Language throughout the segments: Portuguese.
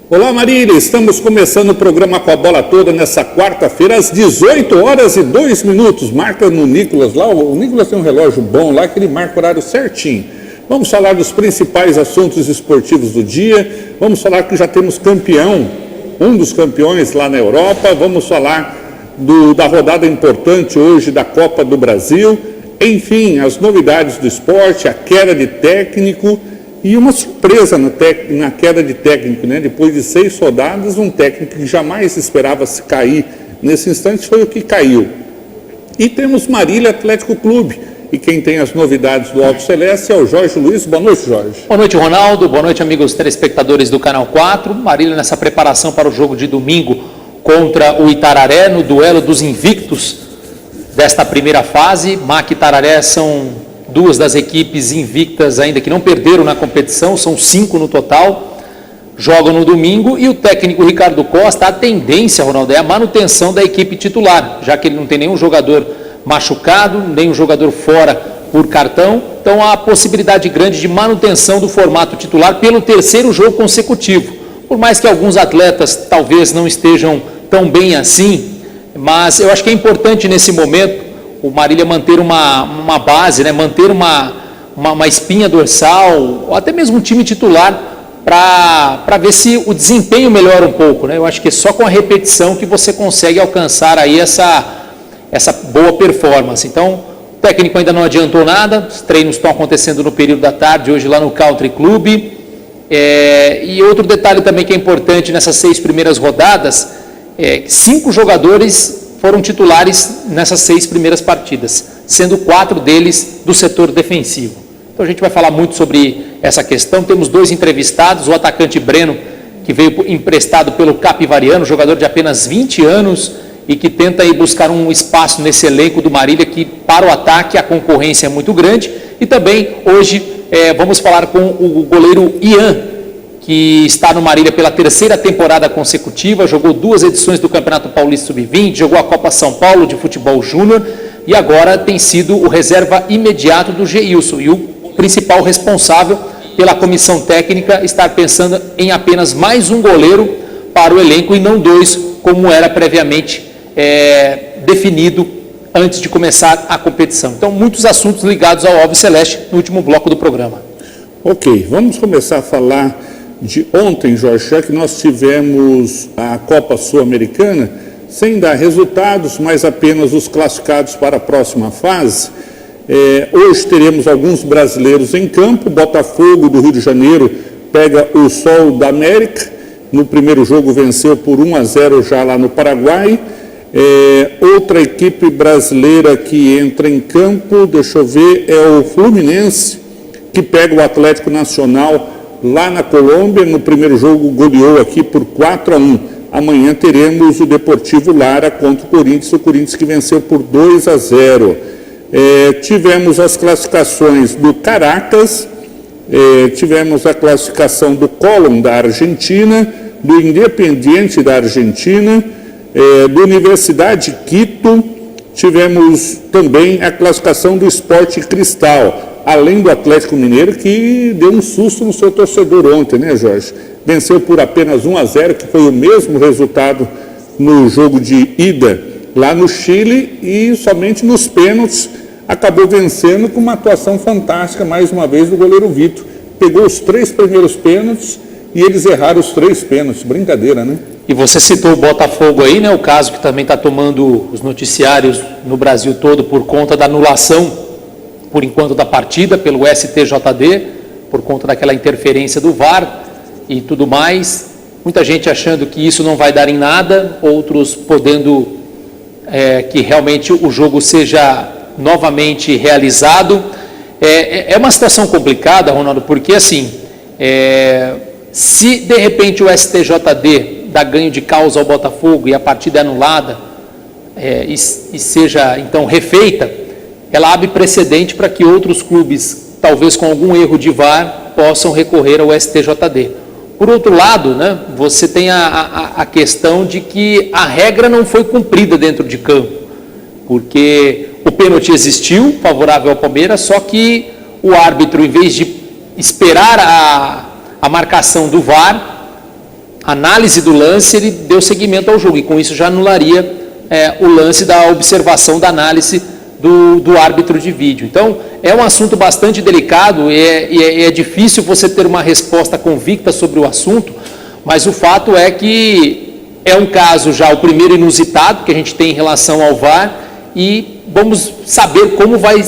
Olá Marília, estamos começando o programa Com a Bola Toda nessa quarta-feira às 18h02. Marca no Nicolas lá, o Nicolas tem um relógio bom lá que ele marca o horário certinho. Vamos falar dos principais assuntos esportivos do dia, vamos falar que já temos campeão, um dos campeões lá na Europa, vamos falar da rodada importante hoje da Copa do Brasil, enfim, as novidades do esporte, a queda de técnico e uma surpresa na queda de técnico, né? Depois de 6 rodadas, um técnico que jamais esperava se cair nesse instante foi o que caiu. E temos Marília Atlético Clube, e quem tem as novidades do Alto Celeste é o Jorge Luiz. Boa noite, Jorge. Boa noite, Ronaldo. Boa noite, amigos telespectadores do Canal 4. Marília nessa preparação para o jogo de domingo contra o Itararé, no duelo dos invictos desta primeira fase. MAC e Itararé são duas das equipes invictas ainda que não perderam na competição, são 5 no total, jogam no domingo, e o técnico Ricardo Costa, a tendência, Ronaldo, é a manutenção da equipe titular, já que ele não tem nenhum jogador machucado, nenhum jogador fora por cartão, então há a possibilidade grande de manutenção do formato titular pelo 3º jogo consecutivo, por mais que alguns atletas talvez não estejam tão bem assim, mas eu acho que é importante nesse momento o Marília manter uma base, né? Manter uma espinha dorsal, ou até mesmo um time titular, para ver se o desempenho melhora um pouco, né? Eu acho que é só com a repetição que você consegue alcançar aí essa boa performance. Então, o técnico ainda não adiantou nada, os treinos estão acontecendo no período da tarde, hoje lá no Country Club. E outro detalhe também que é importante nessas 6 primeiras rodadas, 5 jogadores foram titulares nessas 6 primeiras partidas, sendo 4 deles do setor defensivo. Então a gente vai falar muito sobre essa questão. Temos 2 entrevistados, o atacante Breno, que veio emprestado pelo Capivariano, jogador de apenas 20 anos e que tenta aí buscar um espaço nesse elenco do Marília, que para o ataque a concorrência é muito grande. E também hoje vamos falar com o goleiro Ian, que está no Marília pela 3ª temporada consecutiva, jogou 2 edições do Campeonato Paulista Sub-20, jogou a Copa São Paulo de Futebol Júnior e agora tem sido o reserva imediato do Geilson e o principal responsável pela comissão técnica estar pensando em apenas mais um goleiro para o elenco e não 2, como era previamente definido antes de começar a competição. Então, muitos assuntos ligados ao Alves Celeste no último bloco do programa. Ok, vamos começar a falar de ontem, Jorge, já que nós tivemos a Copa Sul-Americana, sem dar resultados, mas apenas os classificados para a próxima fase. Hoje teremos alguns brasileiros em campo. Botafogo do Rio de Janeiro pega o Sol da América. No primeiro jogo venceu por 1-0 já lá no Paraguai. Outra equipe brasileira que entra em campo, deixa eu ver, é o Fluminense, que pega o Atlético Nacional lá na Colômbia. No primeiro jogo goleou aqui por 4-1. Amanhã teremos o Deportivo Lara contra o Corinthians que venceu por 2-0. Tivemos as classificações do Caracas, tivemos a classificação do Colón da Argentina, do Independiente da Argentina, da Universidade de Quito. Tivemos também a classificação do Sport Cristal, além do Atlético Mineiro, que deu um susto no seu torcedor ontem, né, Jorge? Venceu por apenas 1-0, que foi o mesmo resultado no jogo de ida lá no Chile, e somente nos pênaltis acabou vencendo com uma atuação fantástica, mais uma vez, do goleiro Vitor. Pegou os 3 primeiros pênaltis e eles erraram os 3 pênaltis. Brincadeira, né? E você citou o Botafogo aí, né? O caso que também está tomando os noticiários no Brasil todo por conta da anulação, por enquanto, da partida pelo STJD, por conta daquela interferência do VAR e tudo mais. Muita gente achando que isso não vai dar em nada, outros podendo que realmente o jogo seja novamente realizado. É uma situação complicada, Ronaldo, porque assim, se de repente o STJD dá ganho de causa ao Botafogo e a partida é anulada e seja então refeita, ela abre precedente para que outros clubes, talvez com algum erro de VAR, possam recorrer ao STJD. Por outro lado, né, você tem a questão de que a regra não foi cumprida dentro de campo, porque o pênalti existiu, favorável ao Palmeiras, só que o árbitro, em vez de esperar a marcação do VAR, análise do lance, ele deu seguimento ao jogo, e com isso já anularia o lance da observação, da análise do árbitro de vídeo. Então, é um assunto bastante delicado e é difícil você ter uma resposta convicta sobre o assunto, mas o fato é que é um caso já, o primeiro inusitado que a gente tem em relação ao VAR, e vamos saber como vai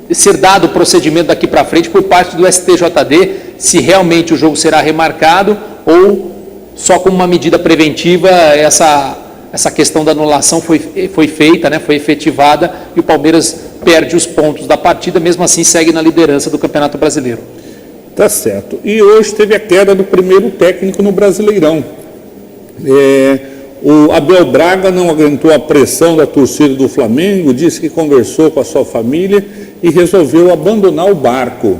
ser dado o procedimento daqui para frente por parte do STJD, se realmente o jogo será remarcado ou só como uma medida preventiva essa questão da anulação foi feita, né, foi efetivada, e o Palmeiras perde os pontos da partida, mesmo assim segue na liderança do Campeonato Brasileiro. Tá certo. E hoje teve a queda do primeiro técnico no Brasileirão. O Abel Braga não aguentou a pressão da torcida do Flamengo, disse que conversou com a sua família e resolveu abandonar o barco.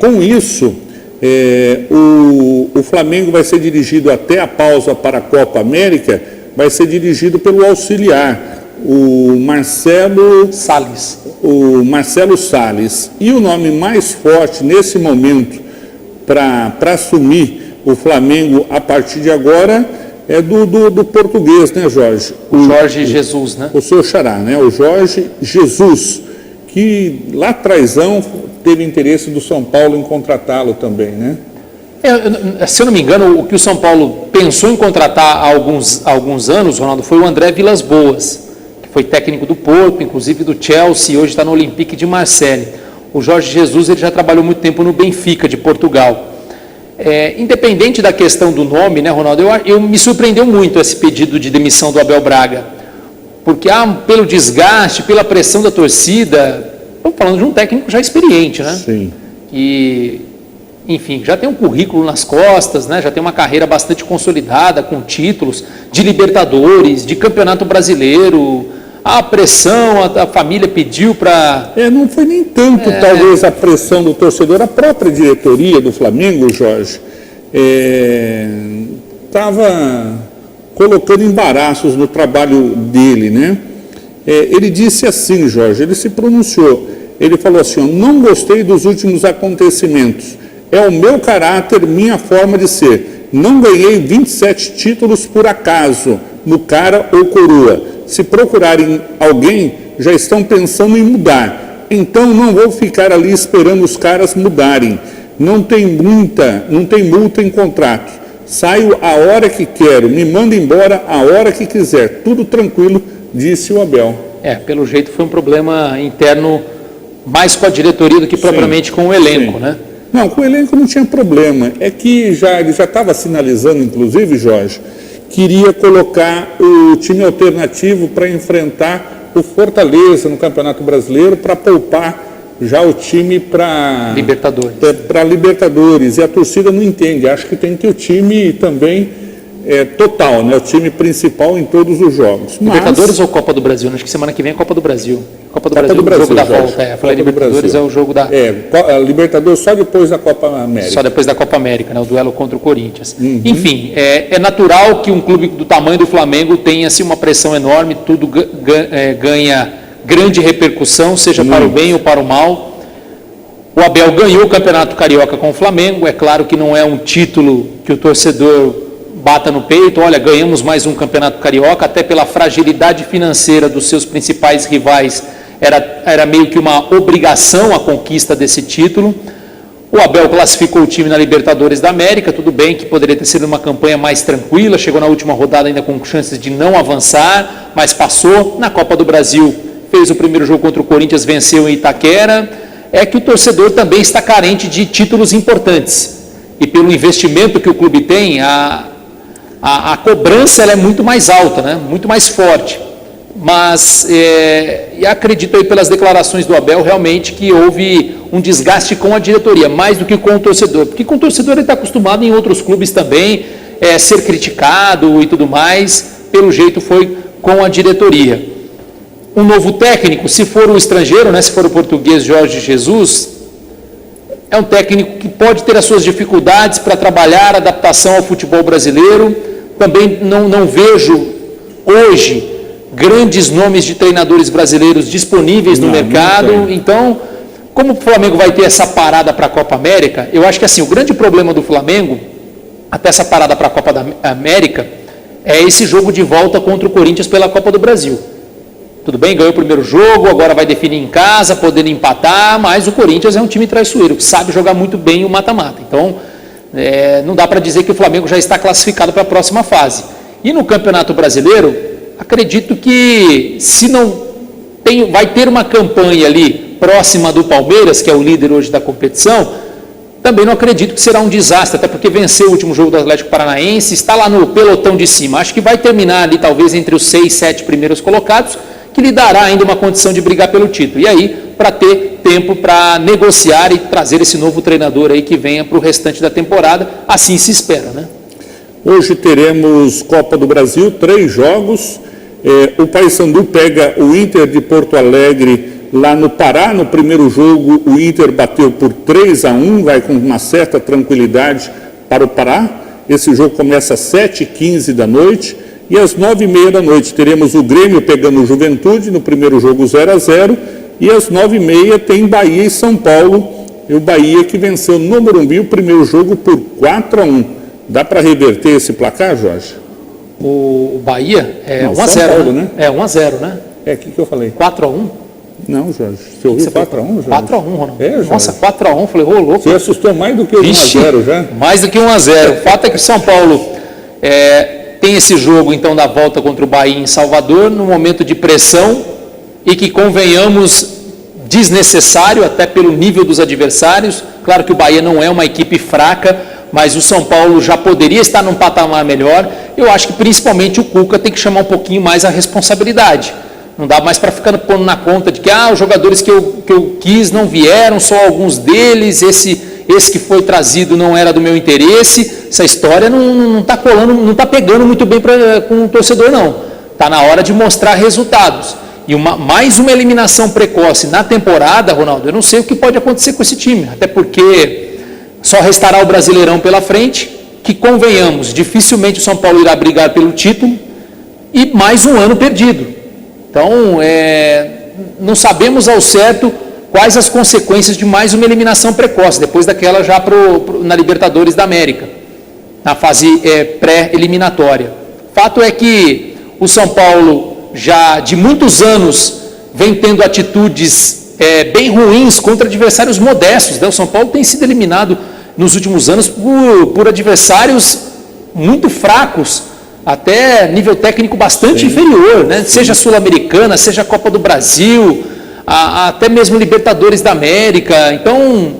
Com isso, o Flamengo vai ser dirigido até a pausa para a Copa América, vai ser dirigido pelo auxiliar, o Marcelo Salles. E o nome mais forte nesse momento para assumir o Flamengo a partir de agora é do português, né, Jorge? O Jorge Jesus, né? O seu xará, né? O Jorge Jesus, que lá atrásão teve interesse do São Paulo em contratá-lo também, né? Se eu não me engano, o que o São Paulo pensou em contratar há alguns anos, Ronaldo, foi o André Vilas Boas, que foi técnico do Porto, inclusive do Chelsea, e hoje está no Olympique de Marseille. O Jorge Jesus, ele já trabalhou muito tempo no Benfica de Portugal. Independente da questão do nome, né, Ronaldo, eu me surpreendeu muito esse pedido de demissão do Abel Braga, porque pelo desgaste, pela pressão da torcida, estamos falando de um técnico já experiente, né? Sim. E, enfim, já tem um currículo nas costas, né? Já tem uma carreira bastante consolidada, com títulos de Libertadores, de Campeonato Brasileiro. A pressão, a família pediu para... não foi nem tanto, talvez, a pressão do torcedor. A própria diretoria do Flamengo, Jorge, estava colocando embaraços no trabalho dele, né? Ele disse assim, Jorge, ele se pronunciou, ele falou assim: não gostei dos últimos acontecimentos, é o meu caráter, minha forma de ser, não ganhei 27 títulos por acaso, no cara ou coroa. Se procurarem alguém, já estão pensando em mudar. Então não vou ficar ali esperando os caras mudarem. Não tem multa em contrato. Saio a hora que quero, me manda embora a hora que quiser. Tudo tranquilo, disse o Abel. Pelo jeito foi um problema interno mais com a diretoria do que propriamente com o elenco, né? Não, com o elenco não tinha problema. É que ele já estava sinalizando, inclusive, Jorge, queria colocar o time alternativo para enfrentar o Fortaleza no Campeonato Brasileiro, para poupar já o time para Libertadores. E a torcida não entende, acha que tem que ter o time também total, né? O time principal em todos os jogos. Libertadores ou Copa do Brasil? Acho que semana que vem é Copa do Brasil. Copa do Brasil, o jogo da volta. Falei Libertadores, é o jogo da... a Libertadores só depois da Copa América. Só depois da Copa América, né? O duelo contra o Corinthians. Uhum. Enfim, é natural que um clube do tamanho do Flamengo tenha assim, uma pressão enorme, tudo ganha grande repercussão, seja para o bem ou para o mal. O Abel ganhou o Campeonato Carioca com o Flamengo, é claro que não é um título que o torcedor bata no peito, olha, ganhamos mais um Campeonato Carioca, até pela fragilidade financeira dos seus principais rivais, era meio que uma obrigação a conquista desse título. O Abel classificou o time na Libertadores da América, tudo bem que poderia ter sido uma campanha mais tranquila, chegou na última rodada ainda com chances de não avançar, mas passou. Na Copa do Brasil, fez o primeiro jogo contra o Corinthians, venceu em Itaquera. É que o torcedor também está carente de títulos importantes, e pelo investimento que o clube tem, a cobrança ela é muito mais alta, né? Muito mais forte. Mas e acredito aí pelas declarações do Abel realmente que houve um desgaste com a diretoria, mais do que com o torcedor, porque com o torcedor ele está acostumado em outros clubes também ser criticado e tudo mais, pelo jeito foi com a diretoria. Um novo técnico, se for o estrangeiro, né, se for o português Jorge Jesus, é um técnico que pode ter as suas dificuldades para trabalhar a adaptação ao futebol brasileiro. Também não vejo hoje grandes nomes de treinadores brasileiros disponíveis no mercado. Então, como o Flamengo vai ter essa parada para a Copa América, eu acho que assim, o grande problema do Flamengo até essa parada para a Copa da América, é esse jogo de volta contra o Corinthians pela Copa do Brasil. Tudo bem, ganhou o primeiro jogo, agora vai definir em casa, podendo empatar, mas o Corinthians é um time traiçoeiro, que sabe jogar muito bem o mata-mata. Então, não dá para dizer que o Flamengo já está classificado para a próxima fase. E no Campeonato Brasileiro, acredito que se não vai ter uma campanha ali próxima do Palmeiras, que é o líder hoje da competição, também não acredito que será um desastre, até porque venceu o último jogo do Atlético Paranaense, está lá no pelotão de cima. Acho que vai terminar ali talvez entre os 6, 7 primeiros colocados, que lhe dará ainda uma condição de brigar pelo título. E aí, para ter tempo para negociar e trazer esse novo treinador aí que venha para o restante da temporada, assim se espera, né? Hoje teremos Copa do Brasil, 3 jogos. O Paysandu pega o Inter de Porto Alegre lá no Pará. No primeiro jogo, o Inter bateu por 3-1, vai com uma certa tranquilidade para o Pará. Esse jogo começa às 7h15 da noite. E às 9h30 da noite teremos o Grêmio pegando o Juventude, no primeiro jogo 0-0. E às 9h30 tem Bahia e São Paulo. E o Bahia que venceu no Morumbi o primeiro jogo por 4-1. Dá para reverter esse placar, Jorge? O Bahia é 1-0, né? É 1-0, né? O que eu falei? 4-1? Não, Jorge. Você ouviu 4-1, Jorge? 4-1, Ronaldo. Jorge. Nossa, 4-1. Falei, louco. Você assustou mais do que o 1-0 já? Mais do que 1-0. O fato é que o São Paulo tem esse jogo, então, da volta contra o Bahia em Salvador, num momento de pressão e que, convenhamos, desnecessário, até pelo nível dos adversários. Claro que o Bahia não é uma equipe fraca, mas o São Paulo já poderia estar num patamar melhor. Eu acho que, principalmente, o Cuca tem que chamar um pouquinho mais a responsabilidade. Não dá mais para ficar pondo na conta de que os jogadores que eu quis não vieram, só alguns deles, esse que foi trazido não era do meu interesse. Essa história não está colando, não está pegando muito bem com o torcedor, não. Está na hora de mostrar resultados. E mais uma eliminação precoce na temporada, Ronaldo, eu não sei o que pode acontecer com esse time, até porque só restará o Brasileirão pela frente, que, convenhamos, dificilmente o São Paulo irá brigar pelo título, e mais um ano perdido. Então, não sabemos ao certo quais as consequências de mais uma eliminação precoce, depois daquela já na Libertadores da América, na fase pré-eliminatória. Fato é que o São Paulo, já de muitos anos, vem tendo atitudes bem ruins contra adversários modestos, né? O São Paulo tem sido eliminado nos últimos anos por adversários muito fracos, até nível técnico bastante inferior, né? Seja Sul-Americana, seja Copa do Brasil, até mesmo Libertadores da América. Então,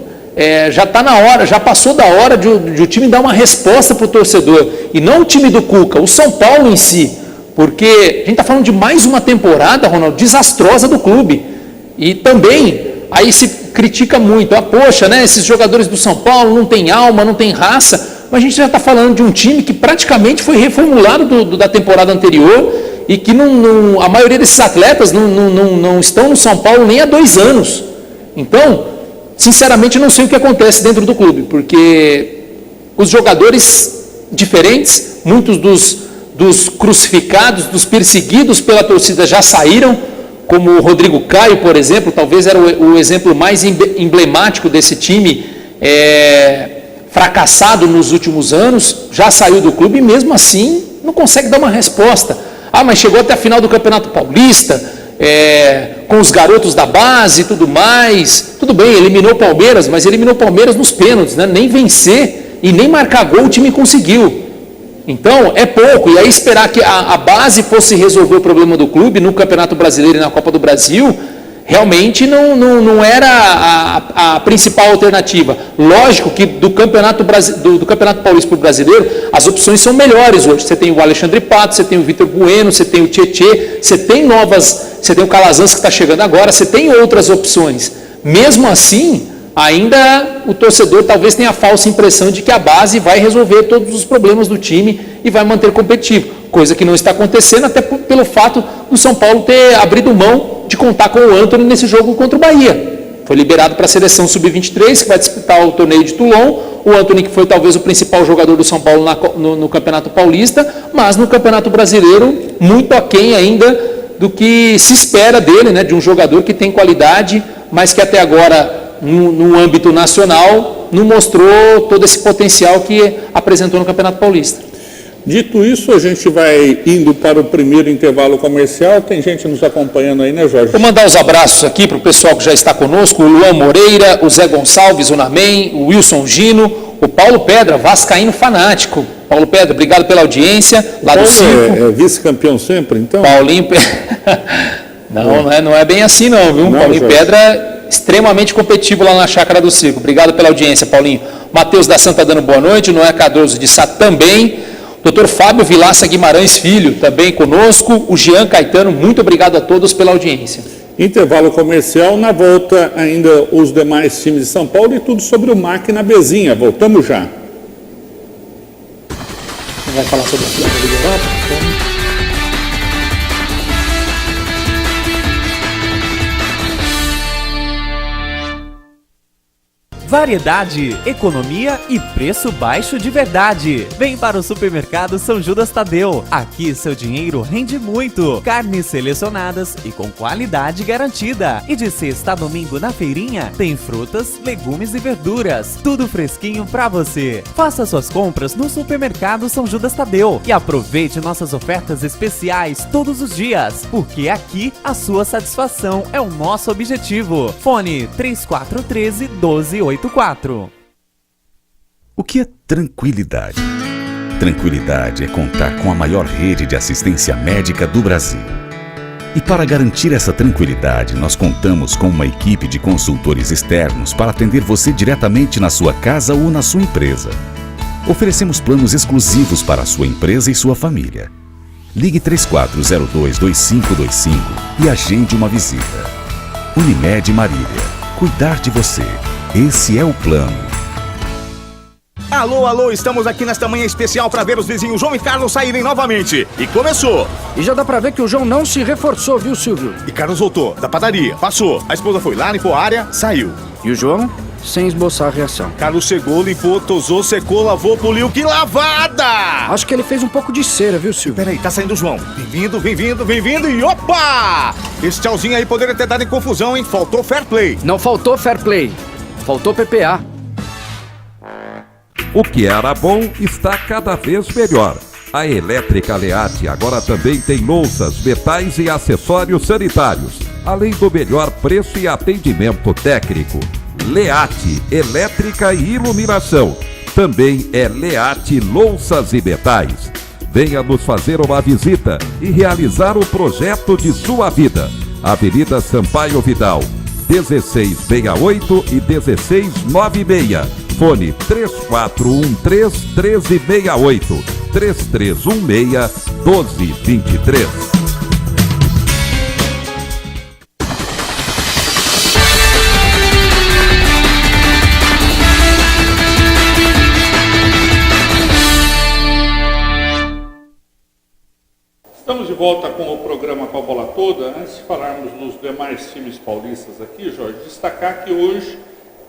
já está na hora, já passou da hora de o time dar uma resposta para o torcedor, e não o time do Cuca, o São Paulo em si, porque a gente está falando de mais uma temporada, Ronaldo, desastrosa do clube. E também, aí se critica muito, poxa, né, esses jogadores do São Paulo não tem alma, não tem raça. Mas a gente já está falando de um time que praticamente foi reformulado da temporada anterior e que a maioria desses atletas não estão no São Paulo nem há 2 anos. Então, sinceramente, eu não sei o que acontece dentro do clube, porque os jogadores diferentes, muitos dos crucificados, dos perseguidos pela torcida já saíram, como o Rodrigo Caio, por exemplo, talvez era o exemplo mais emblemático desse time, fracassado nos últimos anos, já saiu do clube e mesmo assim não consegue dar uma resposta. Mas chegou até a final do Campeonato Paulista, com os garotos da base e tudo mais. Tudo bem, eliminou o Palmeiras, mas eliminou o Palmeiras nos pênaltis, né? Nem vencer e nem marcar gol o time conseguiu. Então, é pouco. E aí esperar que a base fosse resolver o problema do clube no Campeonato Brasileiro e na Copa do Brasil, realmente não era a principal alternativa. Lógico que do Campeonato Paulista para o Brasileiro, as opções são melhores hoje. Você tem o Alexandre Pato, você tem o Vitor Bueno, você tem o Tietê, você tem o Calazans que está chegando agora, você tem outras opções. Mesmo assim, ainda o torcedor talvez tenha a falsa impressão de que a base vai resolver todos os problemas do time e vai manter competitivo, coisa que não está acontecendo, até pelo fato do São Paulo ter abrido mão de contar com o Antony nesse jogo contra o Bahia. Foi liberado para a seleção sub-23, que vai disputar o torneio de Toulon. O Antony, que foi talvez o principal jogador do São Paulo no Campeonato Paulista, mas no Campeonato Brasileiro, muito aquém ainda do que se espera dele, né, de um jogador que tem qualidade, mas que até agora no âmbito nacional, não mostrou todo esse potencial que apresentou no Campeonato Paulista. Dito isso, a gente vai indo para o primeiro intervalo comercial. Tem gente nos acompanhando aí, né, Jorge? Vou mandar os abraços aqui para o pessoal que já está conosco, o Luan Moreira, o Zé Gonçalves, o Narmen, o Wilson Gino, o Paulo Pedra, vascaíno fanático. Paulo Pedra, obrigado pela audiência, lá do Circo. É vice-campeão sempre, então? Paulinho não é bem assim não, viu? Paulinho Jorge. Pedra, extremamente competitivo lá na Chácara do Circo. Obrigado pela audiência, Paulinho. Matheus da Santa dando boa noite, Noé Cardoso de Sá também. Dr. Fábio Vilaça Guimarães Filho, também conosco. O Jean Caetano, muito obrigado a todos pela audiência. Intervalo comercial, na volta ainda os demais times de São Paulo e tudo sobre o MAC na Bezinha. Voltamos já. Vai falar sobre a Liga Europa? Variedade, economia e preço baixo de verdade. Vem para o Supermercado São Judas Tadeu. Aqui seu dinheiro rende muito. Carnes selecionadas e com qualidade garantida. E de sexta a domingo na feirinha tem frutas, legumes e verduras. Tudo fresquinho para você. Faça suas compras no Supermercado São Judas Tadeu e aproveite nossas ofertas especiais todos os dias, porque aqui a sua satisfação é o nosso objetivo. Fone 3413-1284. O que é tranquilidade? Tranquilidade é contar com a maior rede de assistência médica do Brasil. E para garantir essa tranquilidade, nós contamos com uma equipe de consultores externos para atender você diretamente na sua casa ou na sua empresa. Oferecemos planos exclusivos para a sua empresa e sua família. Ligue 3402-2525 e agende uma visita. Unimed Marília. Cuidar de você. Esse é o plano. Alô, estamos aqui nesta manhã especial para ver os vizinhos João e Carlos saírem novamente. E começou! E já dá pra ver que o João não se reforçou, viu, Silvio? E Carlos voltou, da padaria, passou. A esposa foi lá, limpou a área, saiu. E o João, sem esboçar a reação. Carlos chegou, limpou, tosou, secou, lavou, poliu. Que lavada! Acho que ele fez um pouco de cera, viu, Silvio? Peraí, tá saindo o João. Bem-vindo e opa! Esse tchauzinho aí poderia ter dado em confusão, hein? Faltou fair play. Não faltou fair play, faltou PPA. O que era bom está cada vez melhor. A Elétrica Leate agora também tem louças, metais e acessórios sanitários, além do melhor preço e atendimento técnico. Leate, elétrica e iluminação. Também é Leate Louças e Metais. Venha nos fazer uma visita e realizar o projeto de sua vida. Avenida Sampaio Vidal, 1668 e 1696. Fone 3413-1368, 3316-1223. Estamos de volta com o programa Com a Bola Toda. Antes de falarmos nos demais times paulistas aqui, Jorge, destacar que hoje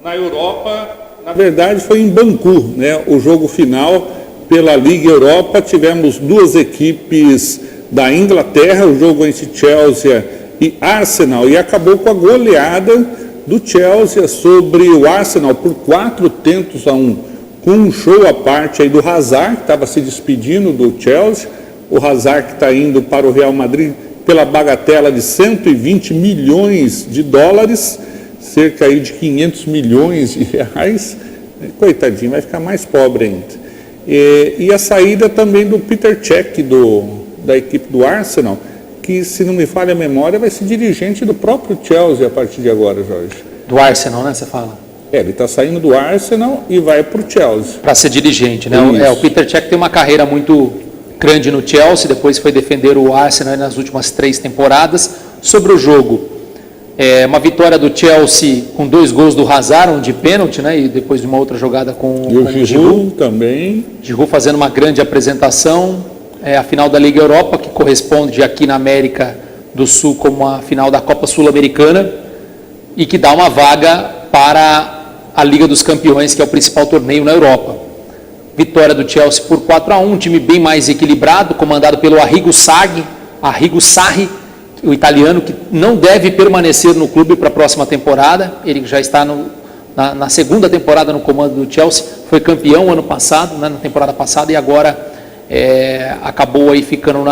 na Europa, na verdade foi em Bangu, né? O jogo final pela Liga Europa. Tivemos duas equipes da Inglaterra, o jogo entre Chelsea e Arsenal, e acabou com a goleada do Chelsea sobre o Arsenal por 4-1, com um show à parte aí do Hazard, que estava se despedindo do Chelsea. O Hazard que está indo para o Real Madrid pela bagatela de 120 milhões de dólares, cerca aí de 500 milhões de reais. Coitadinho, vai ficar mais pobre ainda. E a saída também do Peter Cech, da equipe do Arsenal, que, se não me falha a memória, vai ser dirigente do próprio Chelsea a partir de agora, Jorge. Do Arsenal, né, você fala? Ele está saindo do Arsenal e vai para o Chelsea. Para ser dirigente, né? O Peter Cech tem uma carreira muito grande no Chelsea, depois foi defender o Arsenal nas últimas 3 temporadas. Sobre o jogo, uma vitória do Chelsea com 2 gols do Hazard, um de pênalti, né? E depois de uma outra jogada com o Giroud também. Giroud fazendo uma grande apresentação. A final da Liga Europa, que corresponde aqui na América do Sul como a final da Copa Sul-Americana e que dá uma vaga para a Liga dos Campeões, que é o principal torneio na Europa. Vitória do Chelsea por 4-1, um time bem mais equilibrado, comandado pelo Arrigo Sarri, o italiano, que não deve permanecer no clube para a próxima temporada. Ele já está na segunda temporada no comando do Chelsea, foi campeão ano passado, né, na temporada passada, e agora acabou aí ficando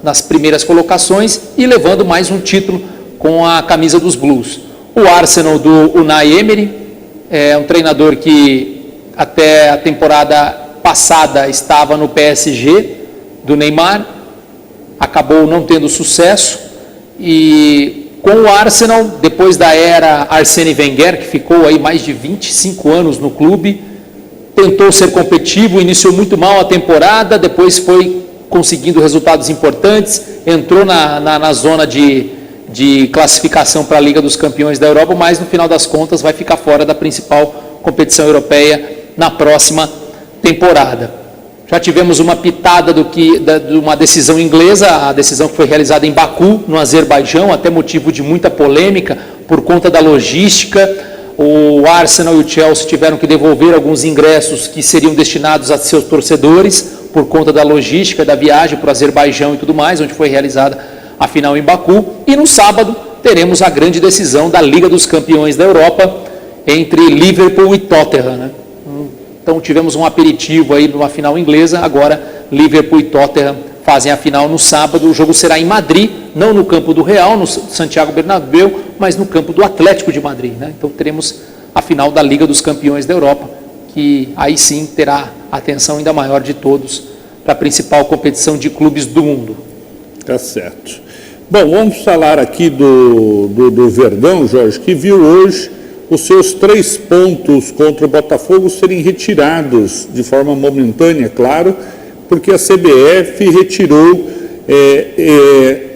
nas primeiras colocações e levando mais um título com a camisa dos Blues. O Arsenal do Unai Emery é um treinador que até a temporada passada estava no PSG do Neymar, acabou não tendo sucesso, e com o Arsenal, depois da era Arsène Wenger, que ficou aí mais de 25 anos no clube, tentou ser competitivo, iniciou muito mal a temporada, depois foi conseguindo resultados importantes, entrou na zona de classificação para a Liga dos Campeões da Europa, mas no final das contas vai ficar fora da principal competição europeia na próxima temporada. Já tivemos uma pitada de uma decisão inglesa, a decisão que foi realizada em Baku, no Azerbaijão, até motivo de muita polêmica por conta da logística. O Arsenal e o Chelsea tiveram que devolver alguns ingressos que seriam destinados a seus torcedores por conta da logística da viagem para o Azerbaijão e tudo mais, onde foi realizada a final em Baku. E no sábado teremos a grande decisão da Liga dos Campeões da Europa entre Liverpool e Tottenham, né? Então tivemos um aperitivo aí numa final inglesa, agora Liverpool e Tottenham fazem a final no sábado. O jogo será em Madrid, não no campo do Real, no Santiago Bernabéu, mas no campo do Atlético de Madrid, né? Então teremos a final da Liga dos Campeões da Europa, que aí sim terá a atenção ainda maior de todos para a principal competição de clubes do mundo. Tá certo. Bom, vamos falar aqui do Verdão, Jorge, que viu hoje os seus 3 pontos contra o Botafogo serem retirados de forma momentânea, claro, porque a CBF retirou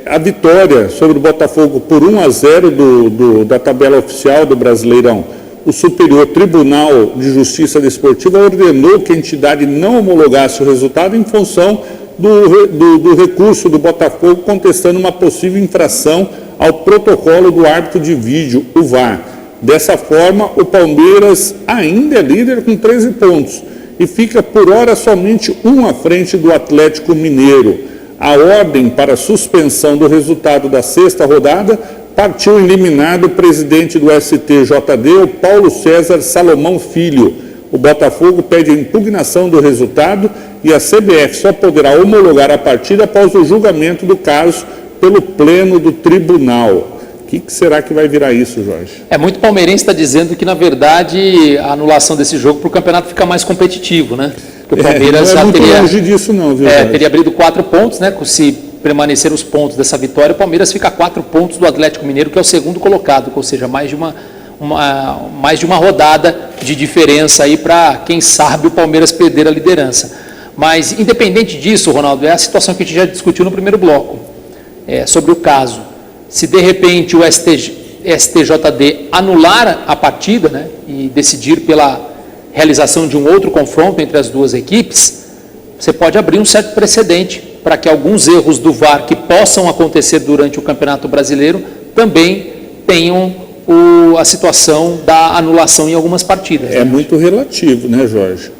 a vitória sobre o Botafogo por 1-0 da tabela oficial do Brasileirão. O Superior Tribunal de Justiça Desportiva ordenou que a entidade não homologasse o resultado em função do recurso do Botafogo contestando uma possível infração ao protocolo do árbitro de vídeo, o VAR. Dessa forma, o Palmeiras ainda é líder com 13 pontos e fica por hora somente 1 à frente do Atlético Mineiro. A ordem para suspensão do resultado da 6ª rodada partiu eliminado o presidente do STJD, o Paulo César Salomão Filho. O Botafogo pede a impugnação do resultado e a CBF só poderá homologar a partida após o julgamento do caso pelo pleno do tribunal. O que será que vai virar isso, Jorge? Muito palmeirense está dizendo que, na verdade, a anulação desse jogo para o campeonato ficar mais competitivo, né? Porque o Palmeiras não é muito longe disso, não, viu? Teria abrido 4 pontos, né? Se permanecer os pontos dessa vitória, o Palmeiras fica a 4 pontos do Atlético Mineiro, que é o segundo colocado, ou seja, mais de uma rodada de diferença aí para, quem sabe, o Palmeiras perder a liderança. Mas, independente disso, Ronaldo, é a situação que a gente já discutiu no primeiro bloco, sobre o caso. Se de repente o STJD anular a partida, né, e decidir pela realização de um outro confronto entre as duas equipes, você pode abrir um certo precedente para que alguns erros do VAR que possam acontecer durante o Campeonato Brasileiro também tenham a situação da anulação em algumas partidas. É, né? Muito relativo, né, Jorge?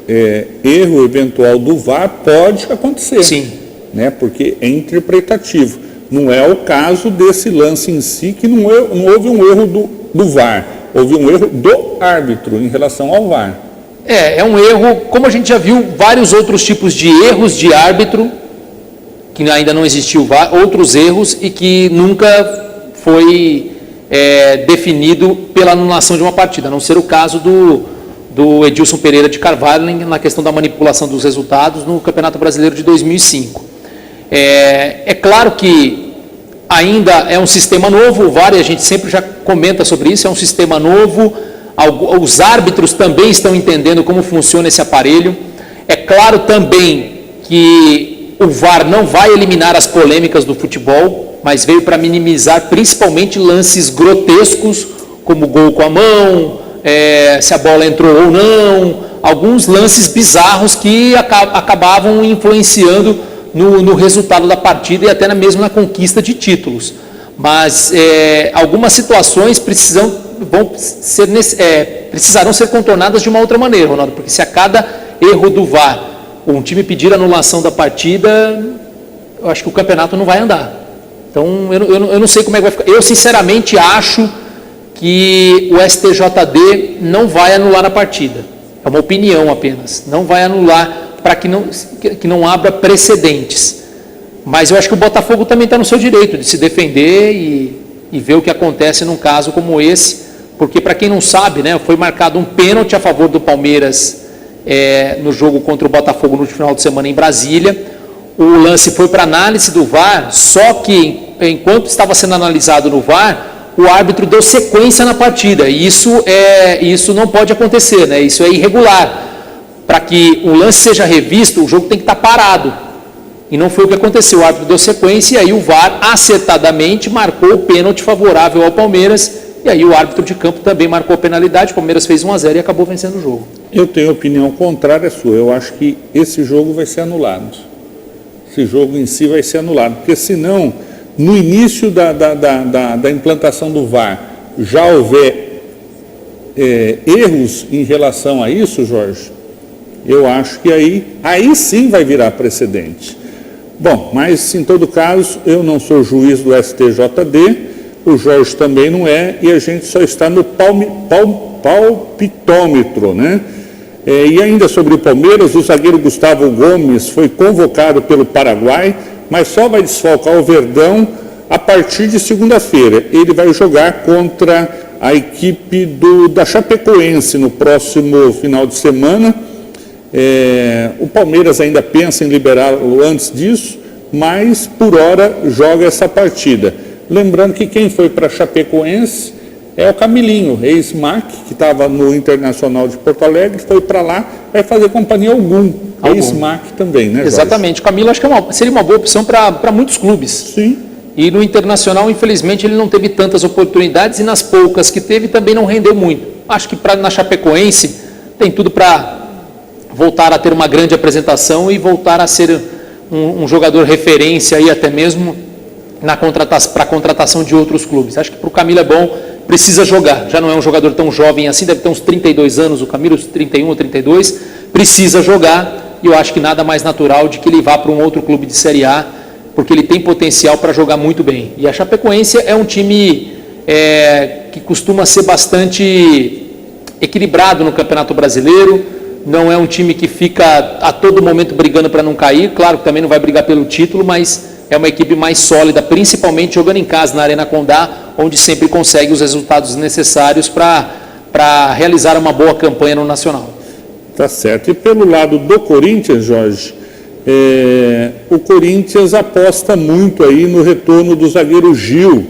Erro eventual do VAR pode acontecer. Sim. Né, porque é interpretativo. Não é o caso desse lance em si, que não houve um erro do VAR, houve um erro do árbitro em relação ao VAR. É um erro, como a gente já viu, vários outros tipos de erros de árbitro, que ainda não existiu VAR, outros erros e que nunca foi definido pela anulação de uma partida, a não ser o caso do Edilson Pereira de Carvalho na questão da manipulação dos resultados no Campeonato Brasileiro de 2005. É claro que ainda é um sistema novo, o VAR, e a gente sempre já comenta sobre isso, é um sistema novo, os árbitros também estão entendendo como funciona esse aparelho. É claro também que o VAR não vai eliminar as polêmicas do futebol, mas veio para minimizar principalmente lances grotescos, como gol com a mão, se a bola entrou ou não, alguns lances bizarros que acabavam influenciando no resultado da partida e até mesmo na conquista de títulos. Mas algumas situações precisarão ser contornadas de uma outra maneira, Ronaldo, porque se a cada erro do VAR um time pedir anulação da partida, eu acho que o campeonato não vai andar. Então eu não sei como é que vai ficar. Eu sinceramente acho que o STJD não vai anular a partida. É uma opinião apenas. Não vai anular para que não abra precedentes. Mas eu acho que o Botafogo também está no seu direito de se defender e ver o que acontece num caso como esse. Porque, para quem não sabe, né, foi marcado um pênalti a favor do Palmeiras no jogo contra o Botafogo no final de semana em Brasília. O lance foi para análise do VAR, só que enquanto estava sendo analisado no VAR, o árbitro deu sequência na partida. E isso não pode acontecer, né? Isso é irregular. Para que o lance seja revisto, o jogo tem que estar parado. E não foi o que aconteceu. O árbitro deu sequência e aí o VAR acertadamente marcou o pênalti favorável ao Palmeiras. E aí o árbitro de campo também marcou a penalidade. O Palmeiras fez 1-0 e acabou vencendo o jogo. Eu tenho opinião contrária à sua. Eu acho que esse jogo vai ser anulado. Esse jogo em si vai ser anulado. Porque senão, no início da implantação do VAR, já houver erros em relação a isso, Jorge, eu acho que aí sim vai virar precedente. Bom, mas em todo caso, eu não sou juiz do STJD, o Jorge também não é, e a gente só está no palpitômetro, né? E ainda sobre o Palmeiras, o zagueiro Gustavo Gomes foi convocado pelo Paraguai, mas só vai desfalcar o Verdão a partir de segunda-feira. Ele vai jogar contra a equipe da Chapecoense no próximo final de semana. O Palmeiras ainda pensa em liberá-lo antes disso, mas por hora joga essa partida. Lembrando que quem foi para a Chapecoense é o Camilinho, ex-MAC, que estava no Internacional de Porto Alegre, foi para lá, vai fazer companhia algum. Ex-MAC também, né, Jorge? Exatamente. O Camilo acho que seria uma boa opção para muitos clubes. Sim. E no Internacional, infelizmente, ele não teve tantas oportunidades e nas poucas que teve também não rendeu muito. Acho que na Chapecoense tem tudo para voltar a ter uma grande apresentação e voltar a ser um jogador referência aí até mesmo para a contratação de outros clubes. Acho que para o Camilo é bom, precisa jogar. Já não é um jogador tão jovem assim, deve ter uns 32 anos, o Camilo, 31 ou 32, precisa jogar e eu acho que nada mais natural de que ele vá para um outro clube de Série A, porque ele tem potencial para jogar muito bem. E a Chapecoense é um time que costuma ser bastante equilibrado no Campeonato Brasileiro, não é um time que fica a todo momento brigando para não cair, claro que também não vai brigar pelo título, mas é uma equipe mais sólida, principalmente jogando em casa na Arena Condá, onde sempre consegue os resultados necessários para realizar uma boa campanha no Nacional. Tá certo. E pelo lado do Corinthians, Jorge, o Corinthians aposta muito aí no retorno do zagueiro Gil.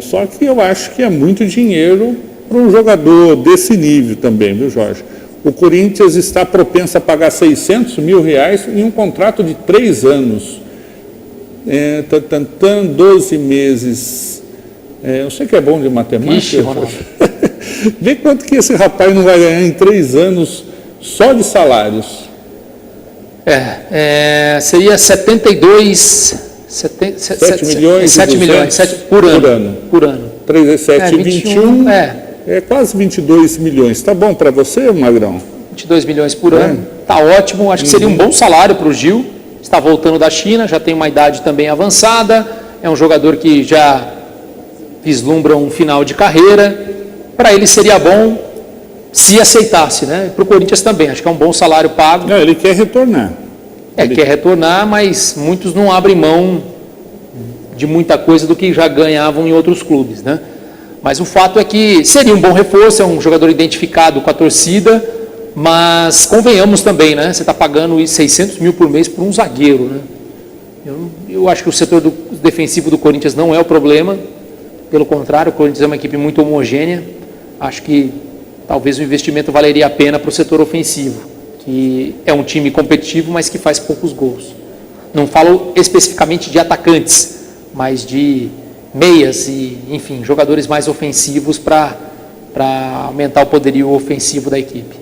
Só que eu acho que é muito dinheiro para um jogador desse nível também, viu, Jorge? O Corinthians está propenso a pagar R$600 mil em um contrato de 3 anos. 12 meses. Eu sei que é bom de matemática. Ixi, Ronaldo. Vê quanto que esse rapaz não vai ganhar em 3 anos só de salários. Seria 7 milhões por ano. 3 vezes 7, 21. Quase 22 milhões. Tá bom para você, Magrão? 22 milhões por ano. Tá ótimo. Acho que seria um bom salário para o Gil. Está voltando da China, já tem uma idade também avançada. É um jogador que já vislumbra um final de carreira. Para ele seria bom se aceitasse, né? Para o Corinthians também. Acho que é um bom salário pago. Ele quer retornar. Quer retornar, mas muitos não abrem mão de muita coisa do que já ganhavam em outros clubes, né? Mas o fato é que seria um bom reforço, é um jogador identificado com a torcida, mas convenhamos também, né? Você está pagando R$600 mil por mês por um zagueiro, né? Eu acho que o setor defensivo do Corinthians não é o problema, pelo contrário, o Corinthians é uma equipe muito homogênea. Acho que talvez o investimento valeria a pena para o setor ofensivo, que é um time competitivo, mas que faz poucos gols. Não falo especificamente de atacantes, mas de meias e, enfim, jogadores mais ofensivos para aumentar o poderio ofensivo da equipe.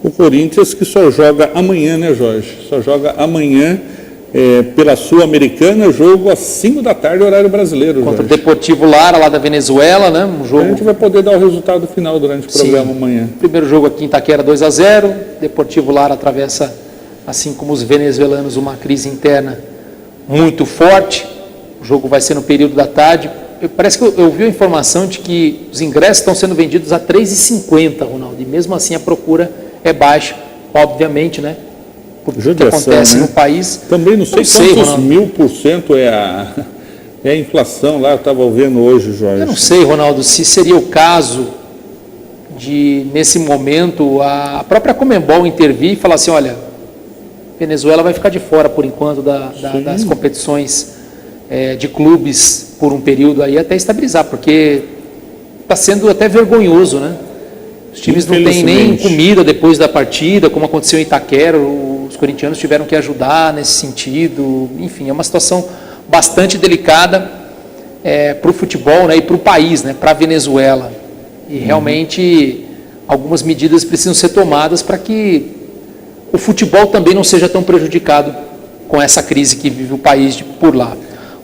O Corinthians que só joga amanhã, né, Jorge? Só joga amanhã pela Sul-Americana, jogo às 5 da tarde, horário brasileiro, contra Jorge. o Deportivo Lara, lá da Venezuela, né? Um jogo... A gente vai poder dar o resultado final durante o programa amanhã. Primeiro jogo aqui em Itaquera, 2-0. Deportivo Lara atravessa, assim como os venezuelanos, uma crise interna muito forte. O jogo vai ser no período da tarde. parece que eu vi a informação de que os ingressos estão sendo vendidos a R$ 3,50, Ronaldo, e mesmo assim a procura é baixa, obviamente, né? Por tudo que acontece, né, no país. Também não sei quantos Ronaldo. 1000% é a inflação lá, eu estava vendo hoje, Jorge. Eu não sei, Ronaldo, se seria o caso de, nesse momento, a própria Conmebol intervir e falar assim, olha, Venezuela vai ficar de fora, por enquanto, das competições de clubes por um período aí, até estabilizar, porque está sendo até vergonhoso, né? Os times não têm nem comida depois da partida, como aconteceu em Itaquera, os corintianos tiveram que ajudar nesse sentido. Enfim, é uma situação bastante delicada para o futebol, né, e para o país, né, para a Venezuela. E realmente algumas medidas precisam ser tomadas para que o futebol também não seja tão prejudicado com essa crise que vive o país por lá.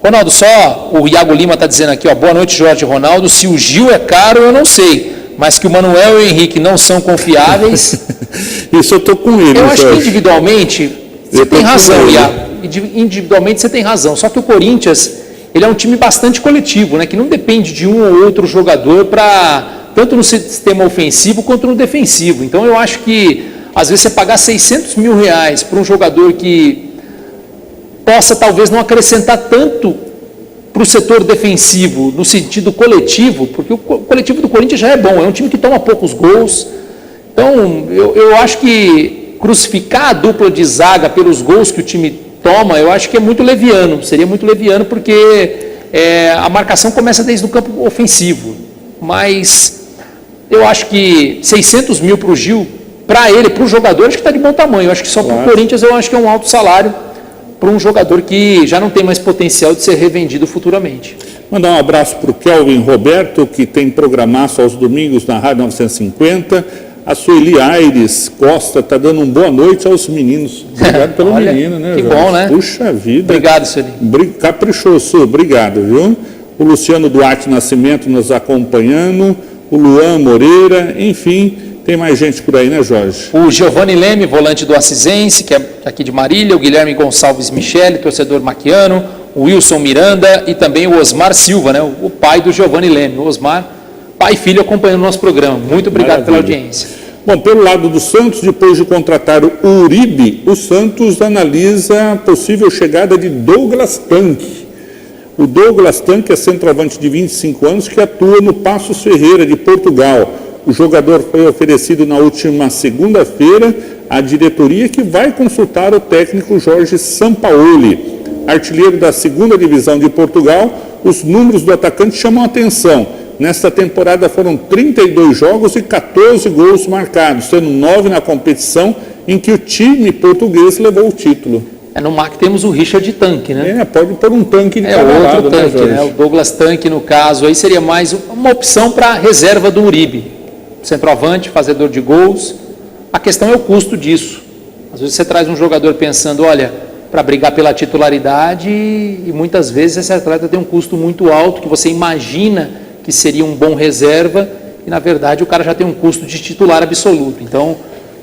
Ronaldo, só o Iago Lima está dizendo aqui, ó, boa noite, Jorge e Ronaldo. Se o Gil é caro, eu não sei, mas que o Manuel e o Henrique não são confiáveis. Isso eu estou com ele. Eu acho que individualmente você tem razão, Iago. Individualmente você tem razão. Só que o Corinthians, ele é um time bastante coletivo, né? Que não depende de um ou outro jogador tanto no sistema ofensivo quanto no defensivo. Então eu acho que às vezes você pagar R$600 mil para um jogador que possa talvez não acrescentar tanto para o setor defensivo, no sentido coletivo, porque o coletivo do Corinthians já é bom, é um time que toma poucos gols. Então, eu acho que crucificar a dupla de zaga pelos gols que o time toma, eu acho que é muito leviano, seria muito leviano, porque a marcação começa desde o campo ofensivo. Mas eu acho que 600 mil para o Gil, para ele, para o jogador, acho que está de bom tamanho. Eu acho que só para o Corinthians eu acho que é um alto salário para um jogador que já não tem mais potencial de ser revendido futuramente. Mandar um abraço para o Kelvin Roberto, que tem programaço aos domingos na Rádio 950. A Sueli Aires Costa está dando uma boa noite aos meninos. Obrigado pelo menino, né, que Jorge? bom, né? Puxa vida. Obrigado, Sueli. Caprichoso, obrigado, viu? O Luciano Duarte Nascimento nos acompanhando, o Luan Moreira, enfim, tem mais gente por aí, né, Jorge? O Giovanni Leme, volante do Assisense, que é aqui de Marília, o Guilherme Gonçalves Michele, torcedor maquiano, o Wilson Miranda e também o Osmar Silva, né, o pai do Giovanni Leme. O Osmar, pai e filho, acompanhando o nosso programa. Muito obrigado pela audiência. Bom, pelo lado do Santos, depois de contratar o Uribe, o Santos analisa a possível chegada de Douglas Tanque. O Douglas Tanque é centroavante de 25 anos que atua no Passos Ferreira de Portugal. O jogador foi oferecido na última segunda-feira à diretoria, que vai consultar o técnico Jorge Sampaoli. Artilheiro da 2ª Divisão de Portugal, os números do atacante chamam a atenção. Nesta temporada foram 32 jogos e 14 gols marcados, sendo 9 na competição em que o time português levou o título. No MAC temos o Richard Tanque, né? Pode pôr um tanque de cada outro lado, tanque, né? O Douglas Tanque, no caso, aí seria mais uma opção para a reserva do Uribe. Centroavante, fazedor de gols. A questão é o custo disso. Às vezes você traz um jogador pensando, olha, para brigar pela titularidade, e muitas vezes esse atleta tem um custo muito alto, que você imagina que seria um bom reserva, e na verdade o cara já tem um custo de titular absoluto. Então,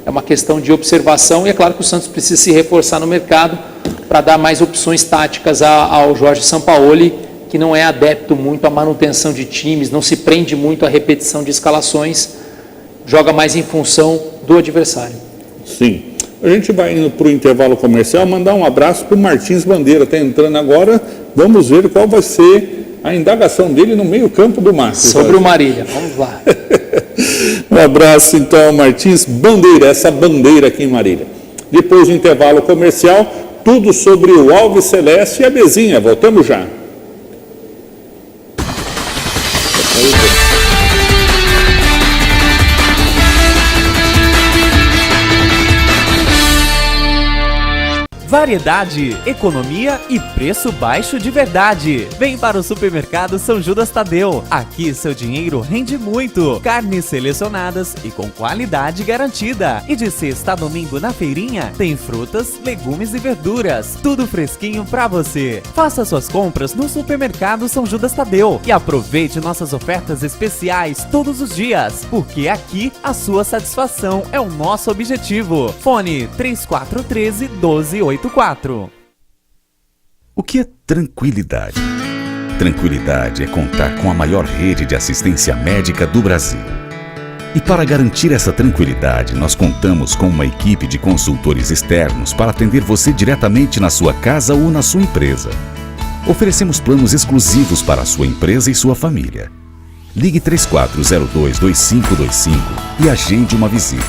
é uma questão de observação, e é claro que o Santos precisa se reforçar no mercado para dar mais opções táticas ao Jorge Sampaoli, que não é adepto muito à manutenção de times, não se prende muito à repetição de escalações, joga mais em função do adversário. Sim. A gente vai indo para o intervalo comercial, mandar um abraço para o Martins Bandeira, está entrando agora, vamos ver qual vai ser a indagação dele no meio-campo do Márcio. Sobre o Marília, vamos lá. Um abraço então, Martins Bandeira, essa bandeira aqui em Marília. Depois do intervalo comercial, tudo sobre o Alves Celeste e a Bezinha. Voltamos já. Variedade, economia e preço baixo de verdade. Vem para o Supermercado São Judas Tadeu. Aqui seu dinheiro rende muito. Carnes selecionadas e com qualidade garantida. E de sexta a domingo na feirinha tem frutas, legumes e verduras. Tudo fresquinho para você. Faça suas compras no Supermercado São Judas Tadeu e aproveite nossas ofertas especiais todos os dias, porque aqui a sua satisfação é o nosso objetivo. Fone 3413-1284. O que é tranquilidade? Tranquilidade é contar com a maior rede de assistência médica do Brasil. E para garantir essa tranquilidade, nós contamos com uma equipe de consultores externos para atender você diretamente na sua casa ou na sua empresa. Oferecemos planos exclusivos para a sua empresa e sua família. Ligue 3402-2525 e agende uma visita.